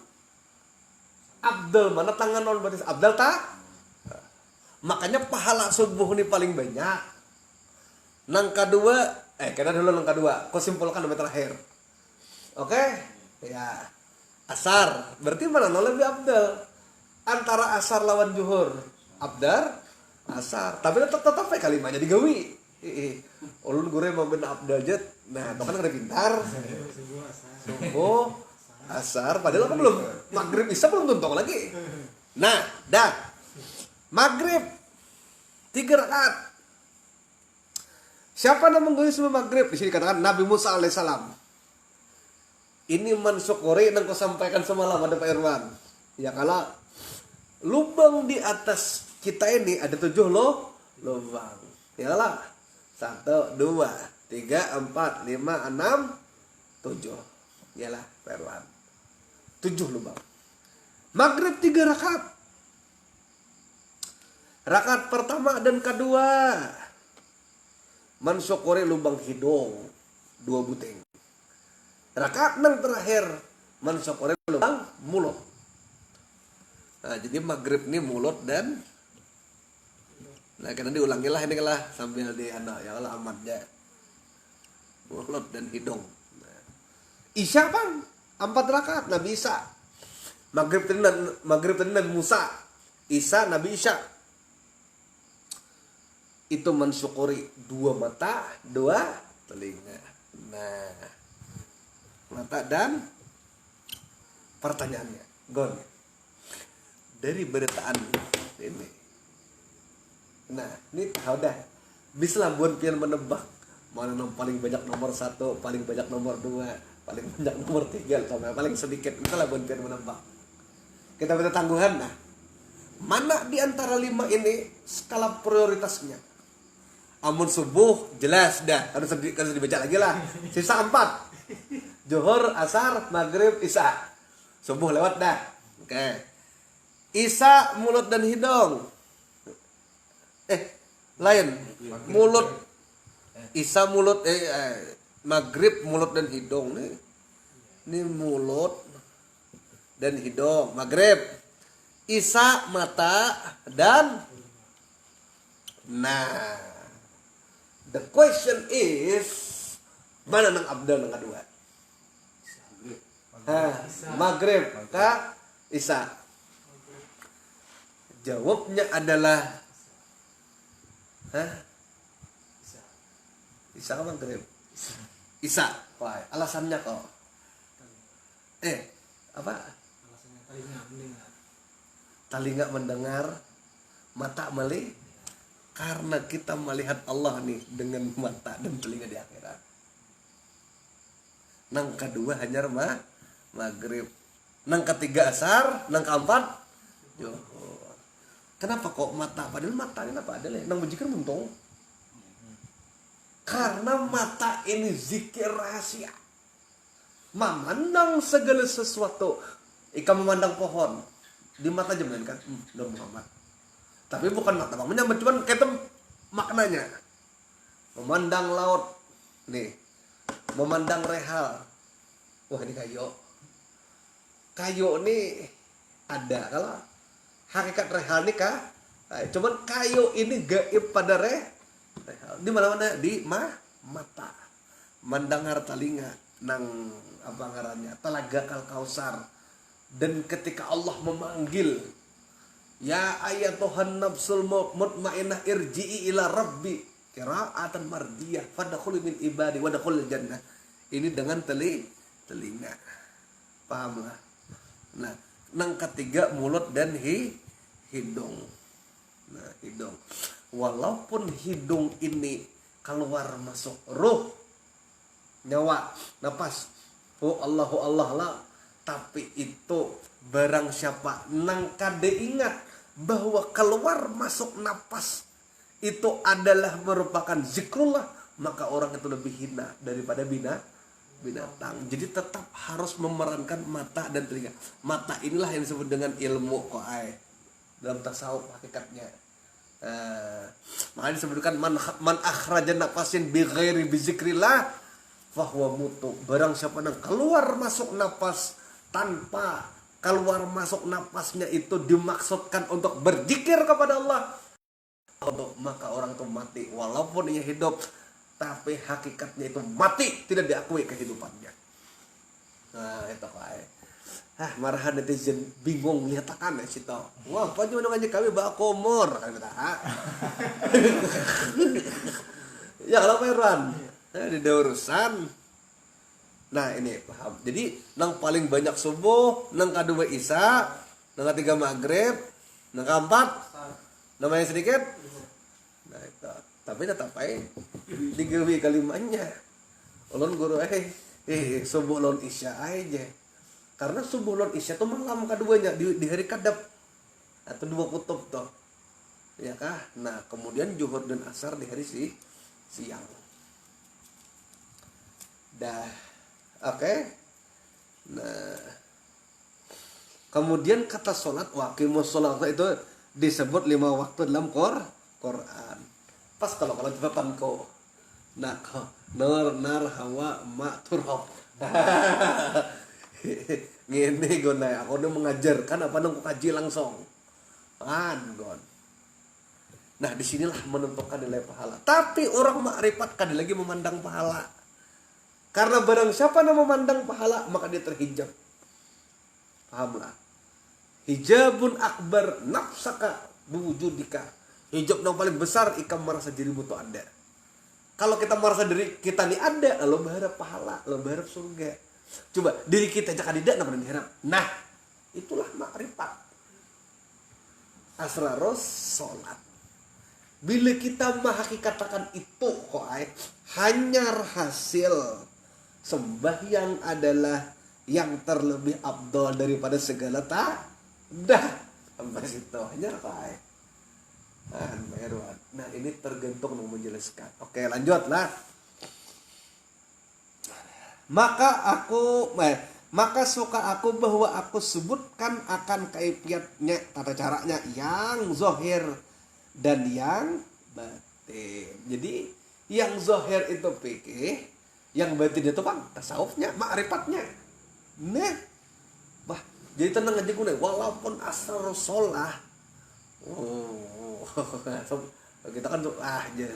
Abdal mana tangan non batis? Abdal tak? Makanya pahala subuh ini paling banyak. Nang kedua, kita dulu nang kedua. Kau simpulkan nomor terakhir. Oke? Ya. Asar. Berarti mana non lebih abdal? Antara asar lawan zuhur. Abdar, asar. Tapi tetap kalimatnya digawi. Ulun gure mau ben abdal jet. Nah, itu kan ada pintar. Subuh, asar. Padahal aku belum maghrib isya belum tuntong lagi. Nah, dah. Maghrib 3 rakaat. Siapa yang menggawi semua maghrib? Di sini katakan Nabi Musa alaihissalam. Ini mensyukuri yang kau sampaikan semalam ada Pak Irwan. Ya kalau lubang di atas kita ini ada 7 lubang. Ya lah. 1, 2, 3, 4, 5, 6, 7. Yalah, Perwan. 7 lubang. Maghrib 3 rakaat. Rakaat pertama dan kedua mensyukuri lubang hidung 2 buting. Rakaat yang terakhir mensyukuri lubang mulut. Nah, jadi maghrib ini mulut dan karena diulangi lah ini lah sambil di anak ya lah amatnya mulut dan hidung. Nah, Isya bang 4 rakaat Nabi Isa. Maghrib tadi Nabi Musa. Isa Nabi Isya. Itu mensyukuri 2 mata, 2 telinga. Nah, mata dan pertanyaannya, Gon, dari beritaan ini. Nah, ini tahu dah. Bisa lah buat pian menebak mana yang paling banyak nomor 1, paling banyak nomor 2, paling banyak nomor 3, sama paling sedikit. Itulah buat pian menebak. Kita minta tangguhan nah. Mana di antara 5 ini skala prioritasnya? Amun subuh jelas dah, harus dibaca lagi lah. Sisa 4. Zuhur, asar, maghrib, isya. Subuh lewat dah. Oke. Isya mulut dan hidung. Lain. Mulut. Isya mulut maghrib mulut dan hidung nih. Ini mulut dan hidung, maghrib. Isya mata dan nah. The question is mana nang abdal nang kedua? Maghrib ka isya. Jawabnya adalah isya ka maghrib? Isya. Wah, alasannya kok? Apa? Alasannya mendengar. Telinga mendengar, mata melihat. Karena kita melihat Allah nih dengan mata dan telinga di akhirat. Nang kedua hanya maghrib. Nang ketiga asar, nang keempat zuhur. Kenapa kok mata? Padahal mata ini apa adalah nang menjikan muntung. Karena mata ini zikir rahasia. Memandang segala sesuatu. Ikan memandang pohon. Di mata jemaah kan, Nur Muhammad. Tapi bukan mata bang, menyambut cuman kita maknanya. Memandang laut, nih, memandang rehal. Wah ini kayu ini ada kalau hakikat rehal nih kah? Cuman kayu ini gaib pada rehal. Di mana-mana di mata. Mendengar telinga, nang apa ngarannya? Telaga Kal-Kausar. Dan ketika Allah memanggil, ya ayatuhan nafsul mutmainnah irji'i ila rabbi qira'atan mardiyah fadkhuli min ibadi wadkhulil jannah. Ini dengan telinga. Pahamlah. Nah, nang ketiga mulut dan hidung. Nah, hidung. Walaupun hidung ini keluar masuk ruh, nyawa, napas. Allahu Allah lah. Tapi itu barang siapa nang kade ingat bahwa keluar masuk napas itu adalah merupakan zikrullah, maka orang itu lebih hina daripada binatang. Jadi tetap harus memerankan mata dan telinga. Mata inilah yang disebut dengan ilmu qaai dalam tasawuf hakikatnya. Makanya disebutkan man akhraja nafasin bi ghairi bi zikrillah fahuwa mutu. Barang siapa yang keluar masuk napas tanpa keluar masuk napasnya itu dimaksudkan untuk berzikir kepada Allah, maka orang itu mati. Walaupun ia hidup, tapi hakikatnya itu mati, tidak diakui kehidupannya. Nah itu kayak marahan netizen bingung lihat-akan ya situ. Wah apa juga aja kami bawa komor kan kita. Ya kalau Irwan di urusan. Nah ini paham. Jadi nang paling banyak subuh, nang kedua isya, nang ketiga maghrib, nang keempat namanya sedikit. Nah itu. Tapi tetap aja digawi kalimatnya. Ulun guru subuh lon isya aja. Karena subuh lon isya itu malam keduanya di hari kadap atau 2 kutub toh. Ya kah? Nah, kemudian zuhur dan asar di hari siang. Dah. Oke. Nah, kemudian kata sholat waqimus sholat itu disebut 5 waktu dalam Quran. Pas kalau catatan kau. Nah, nar hawa ma turab. Ngene gon aku udah mengajarkan apa nang kaji langsung. Gon. Nah, disinilah menentukan nilai pahala. Tapi orang makrifat kan lagi memandang pahala. Karena barang siapa yang memandang pahala, maka dia terhijab. Pahamlah. Hijabun akbar nafsaka biwujudika. Hijab yang paling besar ikam merasa dirimu itu Anda. Kalau kita merasa diri kita nih ada, lo berharap pahala, lo berharap surga. Coba diri kita aja kandidat nggak pernah diharap. Nah, itulah makrifat. Asraros sholat. Bila kita menghakikatkan itu kok hanya hasil sembahyang adalah yang terlebih abdol daripada segala dah sampai situ hanya kok Nah ini tergantung menjelaskan. Oke lanjutlah. Maka suka aku bahwa aku sebutkan akan kaifiatnya, tata caranya yang zahir dan yang batin. Jadi yang zahir itu fikih, yang batin itu bang tasawufnya, ma'rifatnya. Nah, bah, jadi tenang aja gue walaupun asal sholah. Kita kan aja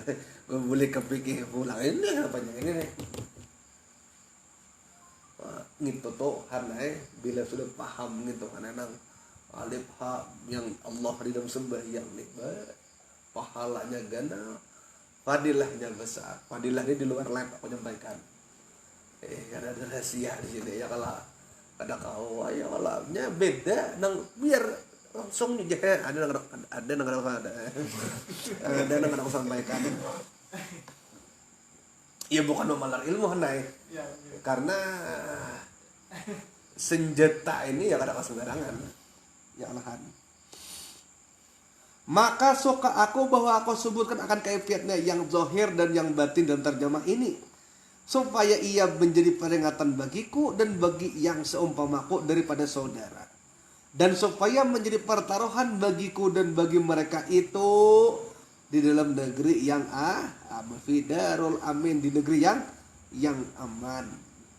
boleh kepikir pulang ini apanya ini nih. Gitu tuh hanai bila sudah paham gitu kan nang alif ha yang Allah di dalam sembahyang nih pahalanya ganda, fadilahnya besar. Fadilah ini di luar lab aku nyampaikan. Ada rahasia di sini ya kalau ada kau ya kalaunya beda nang biar langsung aja ada yang aku sampaikan. Ya bukan memalar ilmu hanai. Karena senjata ini ya kadang sembarangan. Ya Allahan. Maka suka aku bahwa aku sebutkan akan kaifiatnya yang zahir dan yang batin dalam terjemah ini, supaya ia menjadi peringatan bagiku dan bagi yang seumpamaku daripada saudara, dan supaya menjadi pertaruhan bagiku dan bagi mereka itu di dalam negeri yang fidarul amin, di negeri yang aman.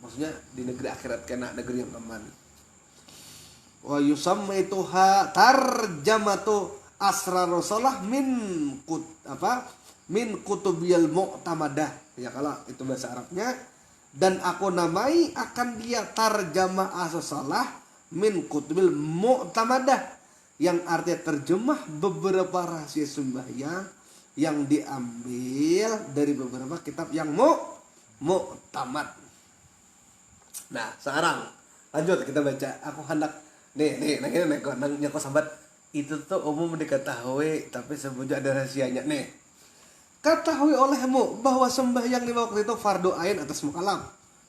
Maksudnya di negeri akhirat kena negeri yang aman. Wa yusammaituha tarjamatu asrarus-shalah min kutubiyal mu'tamadah. Ya kalau itu bahasa Arabnya, dan aku namai akan dia tarjamah as-shalah min kutubil mu'tamadah, yang artinya terjemah beberapa rahasia sembahyang yang diambil dari beberapa kitab yang mu'tamad. Nah, sekarang lanjut kita baca. Aku hendak nih kok sambat itu tuh umum diketahui tapi sebetulnya ada rahasianya nih. Ketahui olehmu bahwa sembahyang lima waktu itu fardu ain atas mukallaf.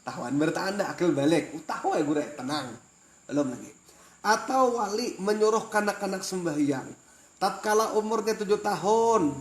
Tahuan bertanda akil balik. Tahu ya gue tenang. Belum lagi. Atau wali menyuruh kanak-kanak sembahyang tatkala umurnya 7 tahun.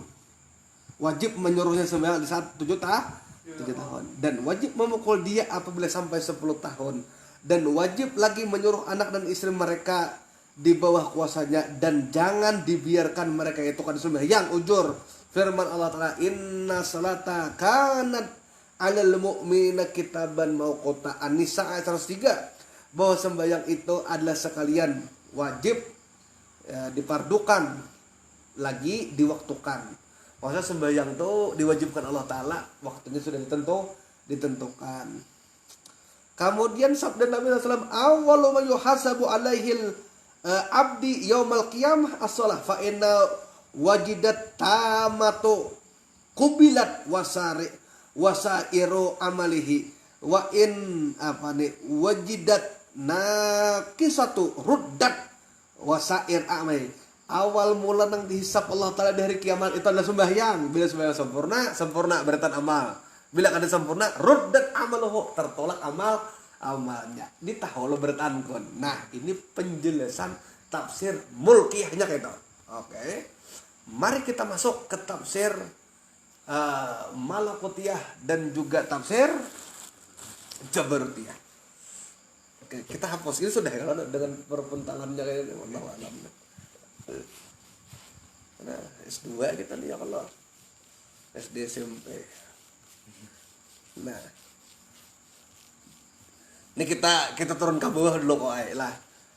Wajib menyuruhnya sembahyang di saat 7 tahun. Dan wajib memukul dia apabila sampai 10 tahun. Dan wajib lagi menyuruh anak dan istri mereka di bawah kuasanya, dan jangan dibiarkan mereka itu kan sembahyang ujur. Firman Allah Ta'ala, inna salata kanat alal mu'mina kitaban mauquta. An-Nisa ayat 103, bahwa sembahyang itu adalah sekalian wajib dipardukan lagi diwaktukan. Maksudnya sembahyang itu diwajibkan Allah Ta'ala, waktunya sudah ditentukan. Kemudian sabda Nabi SAW, awwalu ma yuhasabu alaihil abdi yaumal qiyamah as-shalah fa inna wajidat tamatu kubilat wasairu amalihi wa in wajidat naqisatu ruddat wasair amali. Awal mula nang dihisap Allah Ta'ala dari kiamat itu adalah sembahyang. Bila sembahyang sempurna beratan amal. Bila kada sempurna ruddat amaluhu, tertolak amalnya. Ditahu lo beratan kon. Nah, ini penjelasan tafsir mulkiyahnya kayak itu. Oke. Mari kita masuk ke tafsir malakutiyah dan juga tafsir jabarutiyah. Oke, kita hapus ini sudah kalau dengan perpentangannya kayak ini wallahu alam. Nah, S2 kita nih ya kalau SD SMP. Nah, ini kita turun ke bawah dulu kok lah.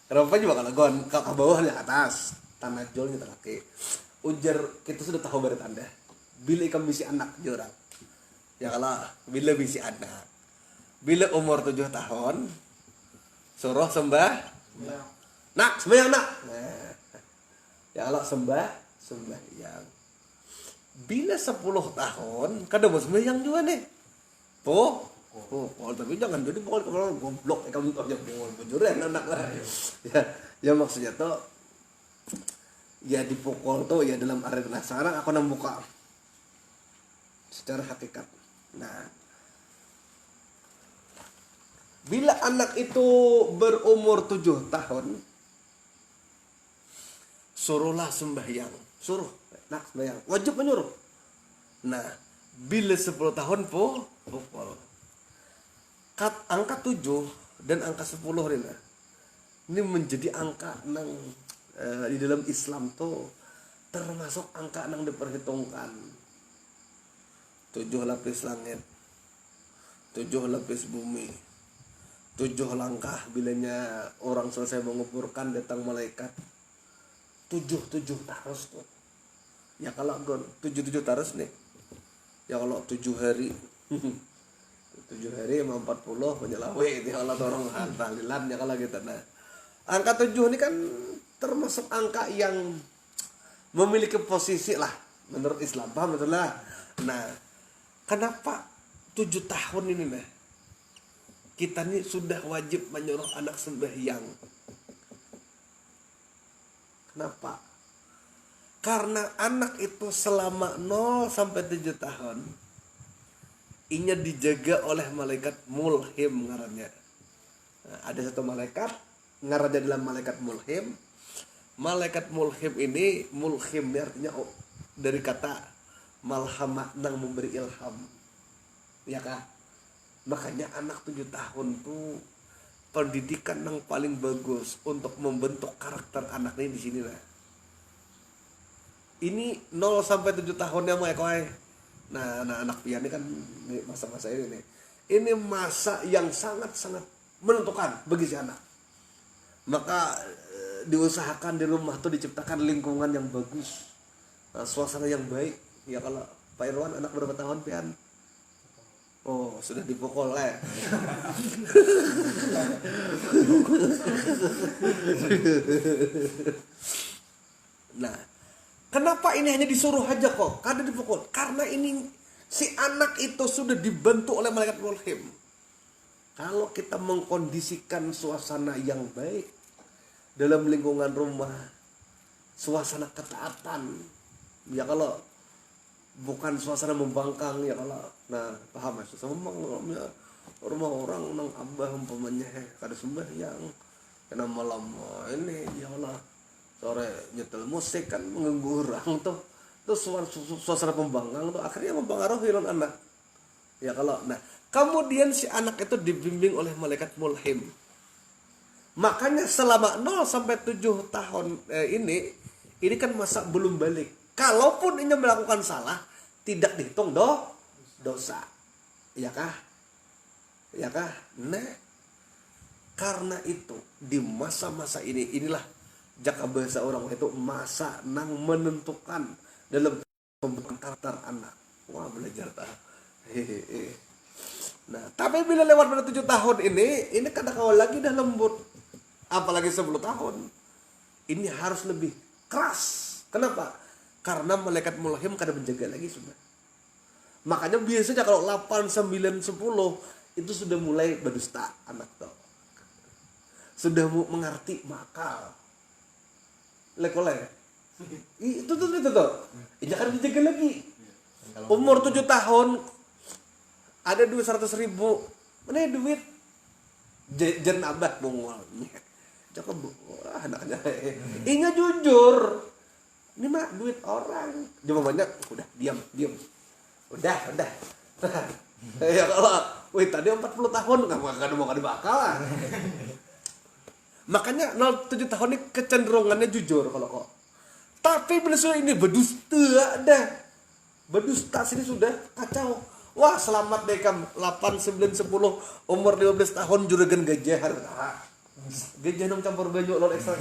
Kenapa juga kalau gon ke bawah di atas tanah jol kita kaki. Ujar kita sudah tahu barat Anda. Bila ikan bisi anak jurang. Ya kalau bila bisi anak. Bila umur 7 tahun suruh sembah. Nak, sembahyang nak. Nah, ya kalau sembahyang. Bila 10 tahun kada mau sembahyang juga nih. Tapi jangan jadi pokok kalau goblok kamu tuh aja bojoran anak lah. Ya maksudnya tuh ya dipukul tuh ya dalam arti sekarang aku buka secara hakikat. Nah, bila anak itu berumur 7 tahun, suruhlah sembahyang. Suruh, nak sembahyang. Wajib menyuruh. Nah, bila 10 tahun pukul. Angka 7 dan angka 10 ini menjadi angka nang di dalam Islam tuh termasuk angka nang diperhitungkan. 7 lapis langit, 7 lapis bumi, 7 langkah bilanya orang selesai menguburkan datang malaikat. 7 terus tuh. Ya kalau 7 terus nih. Ya kalau 7 hari 7 hari sama 40 penyelawe itu kalau orang tahlilan ya kalau gitu. Nah, angka 7 ini kan termasuk angka yang memiliki posisi lah menurut Islam, paham betul lah. Nah, kenapa 7 tahun ini nah kita nih sudah wajib menyuruh anak sembahyang? Kenapa? Karena anak itu selama 0 sampai 7 tahun inya dijaga oleh malaikat mulhim ngarannya. Nah, ada satu malaikat ngarannya adalah malaikat mulhim. Malaikat mulhim ini artinya dari kata malhama nang memberi ilham. Ya kah? Makanya anak 7 tahun tuh pendidikan yang paling bagus untuk membentuk karakter anak ini di sini lah. Ini 0 sampai 7 tahunnya mau Nah, anak pian ini kan masa-masa ini nih. Ini masa yang sangat-sangat menentukan bagi si anak. Maka diusahakan di rumah tuh diciptakan lingkungan yang bagus, suasana yang baik. Ya kalau Pak Irwan anak berapa tahun pian? Oh, sudah dipukul lah ya. Nah, kenapa ini hanya disuruh aja kok? Kada dipukul. Karena ini si anak itu sudah dibantu oleh malaikat mulhim. Kalau kita mengkondisikan suasana yang baik dalam lingkungan rumah, suasana ketaatan, ya kalau bukan suasana membangkang ya kalau, nah paham mas, ya, rumah orang nang abah umpamanya kada sembahyang, karena malam ini ya Allah sore nyetel musik kan mengganggu orang tuh suasana pembangkang tuh akhirnya mempengaruhi anak. Ya kalau, nah kemudian si anak itu dibimbing oleh malaikat mulhim. Makanya selama 0 sampai 7 tahun ini kan masa belum balik. Kalaupun ini melakukan salah, tidak dihitung dosa. Ya kah? Ya kah? Nah, karena itu di masa-masa inilah jaka bahasa orang itu masa nang menentukan dalam pembentukan karakter anak. Wah, belajar tak. Nah, tapi bila lewat pada 7 tahun ini kada kawal lagi dah lembut. Apalagi 10 tahun. Ini harus lebih keras. Kenapa? Karena malaikat mulhim kada menjaga lagi sudah. Makanya biasanya kalau 8, 9, 10 itu sudah mulai berdusta anak tuh. Sudah mengerti makal. Lekole. Itu tuh. Ini kan dijaga lagi. Umur 7 tahun ada duit 100.000. Mana duit? Jen abah bongol. Cakep anaknya. Ingat jujur. Ini mah duit orang. Cuma banyak. Udah diam. Udah. Ya kalau wih tadi 40 tahun enggak mau bakal lah. Makanya 07 tahun ini kecenderungannya jujur kalau kok. Tapi bila sudah ini berdusta dah. Berdusta sini sudah kacau. Wah, selamat deh kam 8, 9, 10 umur 15 tahun juragan gajah harus. Gajah nang campur banyak lor ekstra.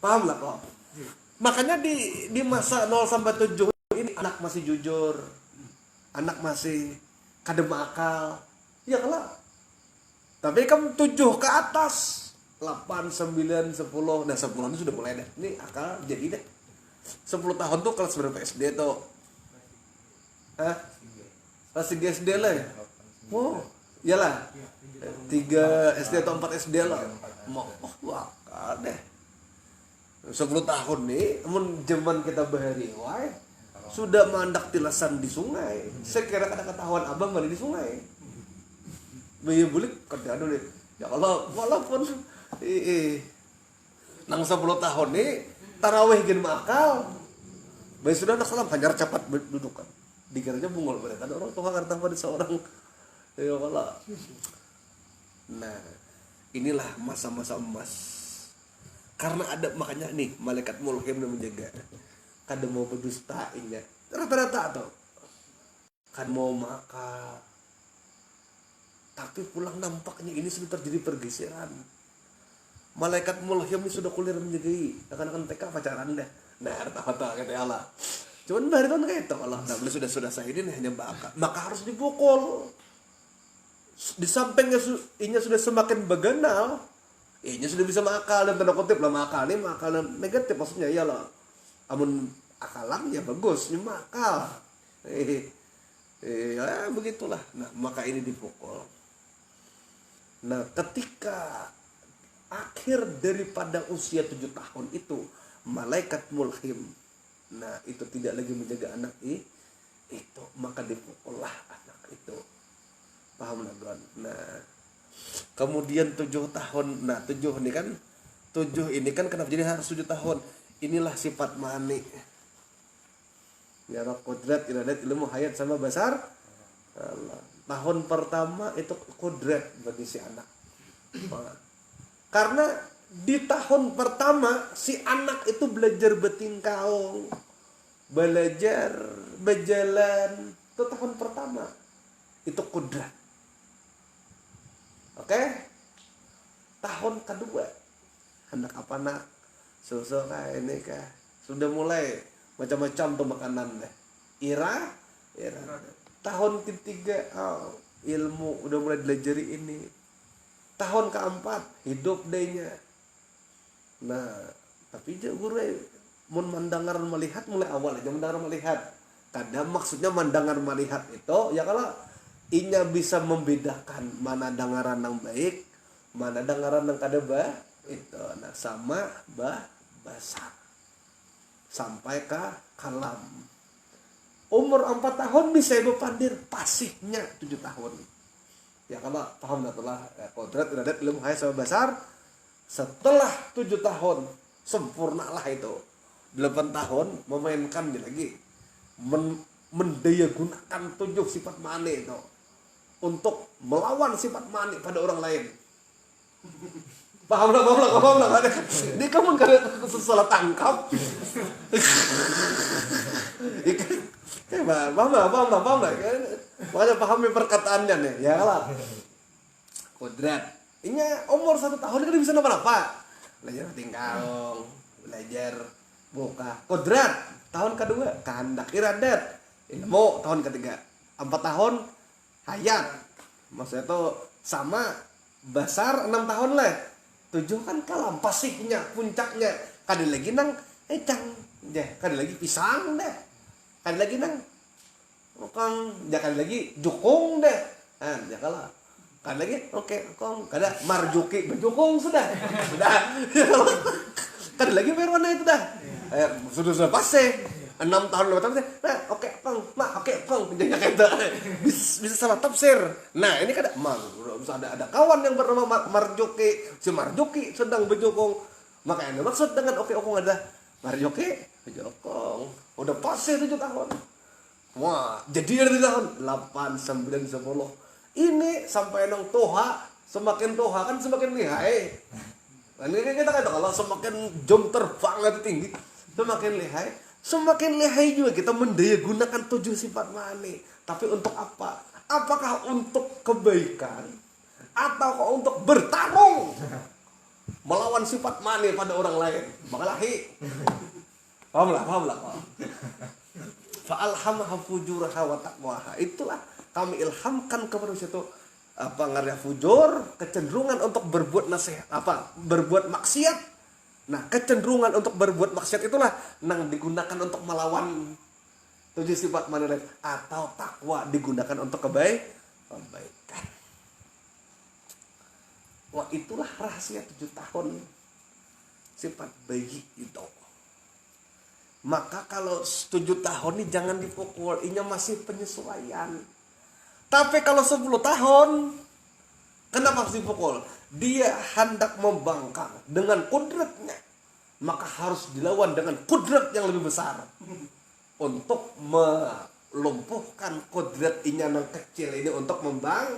Paham lah kok. Makanya di masa 0 sampai 7 ini anak masih jujur. Anak masih kadem akal. Ya kalau. Tapi kan 7 ke atas 8, 9, 10. Nah 10 ini sudah mulai deh. Ini akal jadi deh. 10 tahun tuh kelas berapa SD tuh? Hah? Kelas 3 SD lah ya? Oh, iyalah. 3 SD atau 4 SD lah. Mau wakal deh. 10 tahun nih, namun zaman kita bahari wae sudah mandak tilasan di sungai. Saya kira kada ketahuan abang mandi di sungai. Bayi bulik kada dulu. Ya kalau walaupun nang 10 tahun nih tarawih gin makal. Bayi sudah nak salam hajar cepat dudukan. Dikiranya bungol pada kan orang tua karena pada seorang ya kalau. Nah, inilah masa-masa emas. Karena ada makanya nih malaikat mulhim yang menjaga. Kada mau berdustainya. Rata-rata tuh. Kan mau makan. Tapi pulang nampaknya ini sudah terjadi pergeseran. Malaikat mulhim ini sudah kuliah menjagai. Akan-akan TK pacaran deh. Nah, rata-rata kata Allah. Cuman dari tahun kayak itu Allah. Nah, boleh sudah saya ini hanya bakal. Maka harus dipukul. Di sampingnya inya sudah semakin beganal. Inya sudah bisa makal dan tanda kutip lah makal nih makal negatif maksudnya ya lah. Amun akalan ya bagus, ini makal. Ya begitulah. Nah, maka ini dipukul. Nah, ketika akhir daripada usia 7 tahun itu malaikat mulhim, nah itu tidak lagi menjaga anak itu, maka dipukullah anak itu. Paham nagon? Nah, kemudian 7 tahun. Nah, 7 ini kan kenapa jadi harus 7 tahun? Inilah sifat mani. Ya Rabb qudrat iradat ilmu hayat sama basar. Allah. Tahun pertama itu kudrat bagi si anak. Karena di tahun pertama si anak itu belajar betingkau, belajar berjalan. Itu tahun pertama. Itu kudrat. Oke? Tahun kedua anak apa nak? Susu kah ini kah? Sudah mulai macam-macam tuh makanan deh. Ira. Tahun ketiga ilmu udah mulai belajar ini. Tahun keempat hidup dehnya. Nah, tapi guru mun mandangar melihat mulai awal aja mandangar melihat. Kadang maksudnya mandangar melihat itu ya kalau inya bisa membedakan mana dengaran yang baik, mana dengaran yang kada itu. Nah, sama bahasa. Sampai ke kalam. Umur 4 tahun bisa ibu pandir pasihnya 7 tahun. Ya kalau paham dah telah kodrat iradat ilmu hayat sama basar. Setelah 7 tahun sempurnalah itu. 8 tahun memainkan dia lagi. Mendaya gunakan 7 sifat mani itu untuk melawan sifat mani pada orang lain. Paham lah. Ini kamu kada salah tangkap. Paham lah. Makanya pahami perkataannya nih, ya lah. Kodrat. Ini umur 1 tahun kan bisa apa-apa. Belajar tingkang, belajar buka. Kodrat. Tahun kedua kehendak iradat. Ilmu tahun ketiga. 4 tahun hayat. Maksudnya itu sama basar 6 tahun lah. 7 kan kalam pasihnya, puncaknya. Kada lagi nang ecang. Kada lagi pisang deh. Kada lagi nang kong, kada lagi jukung deh. Ya kalah. Kada lagi oke, kong kada marjuki berjukung sudah. Sudah. Kada lagi berwarna itu dah. Sudah pasih. 6 tahun 5 tahun. Nah, oke, pang. Jangan kata. Bisa salah tafsir. Nah, ini kada ada kawan yang bernama Marjuki. Si Marjuki sedang berjukung. Makanya maksud dengan oke ada Marjuki berjukung. Udah pasih 7 tahun. Wah, jadi ada 7 tahun 8, 9, 10. Ini sampai nang toha, semakin toha kan semakin lihai. Nah, ini kita kata kalau semakin jam terbang itu tinggi, semakin lihai juga kita mendaya gunakan 7 sifat mani. Tapi untuk apa? Apakah untuk kebaikan atau untuk bertarung melawan sifat mani pada orang lain? Makalahi. Paham lah. Fa'alhamaha fujuraha wa taqwaha. Itulah kami ilhamkan kepada situ ngarya fujur, kecenderungan untuk berbuat berbuat maksiat Nah, kecenderungan untuk berbuat maksiat itulah yang digunakan untuk melawan 7 sifat mana lain, atau takwa digunakan untuk kebaikan. Wah, itulah rahasia 7 tahun sifat bayi itu. Maka kalau 7 tahun ini jangan dipukul, ini masih penyesuaian. Tapi kalau 10 tahun, kenapa harus dipukul? Dia hendak membangkang dengan kudratnya, maka harus dilawan dengan kudrat yang lebih besar untuk melumpuhkan kudrat ini yang kecil ini untuk membang.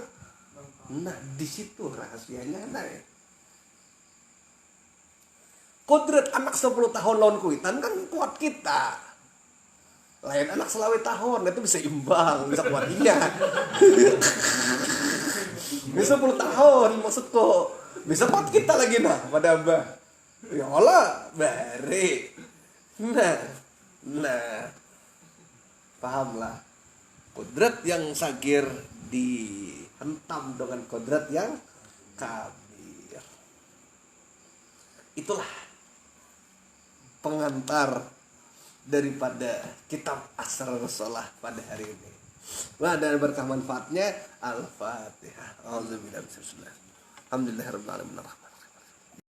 Nah, di situ rahasianya. Nah, kudrat anak 10 tahun lawan kuitan kan kuat kita. Lain anak selawe tahun itu bisa imbang, bisa kuatinya. Bisa 10 tahun maksudku. Bisa kuat kita lagi nah pada Abah. Ya Allah, bari. Nah. Pahamlah. Kudrat yang sagir dihentam dengan kudrat yang kabir. Itulah pengantar daripada kitab Asrar Shalah pada hari ini. Wah, dan berkah manfaatnya. Al-Fatihah. Alhamdulillahirabbil alamin.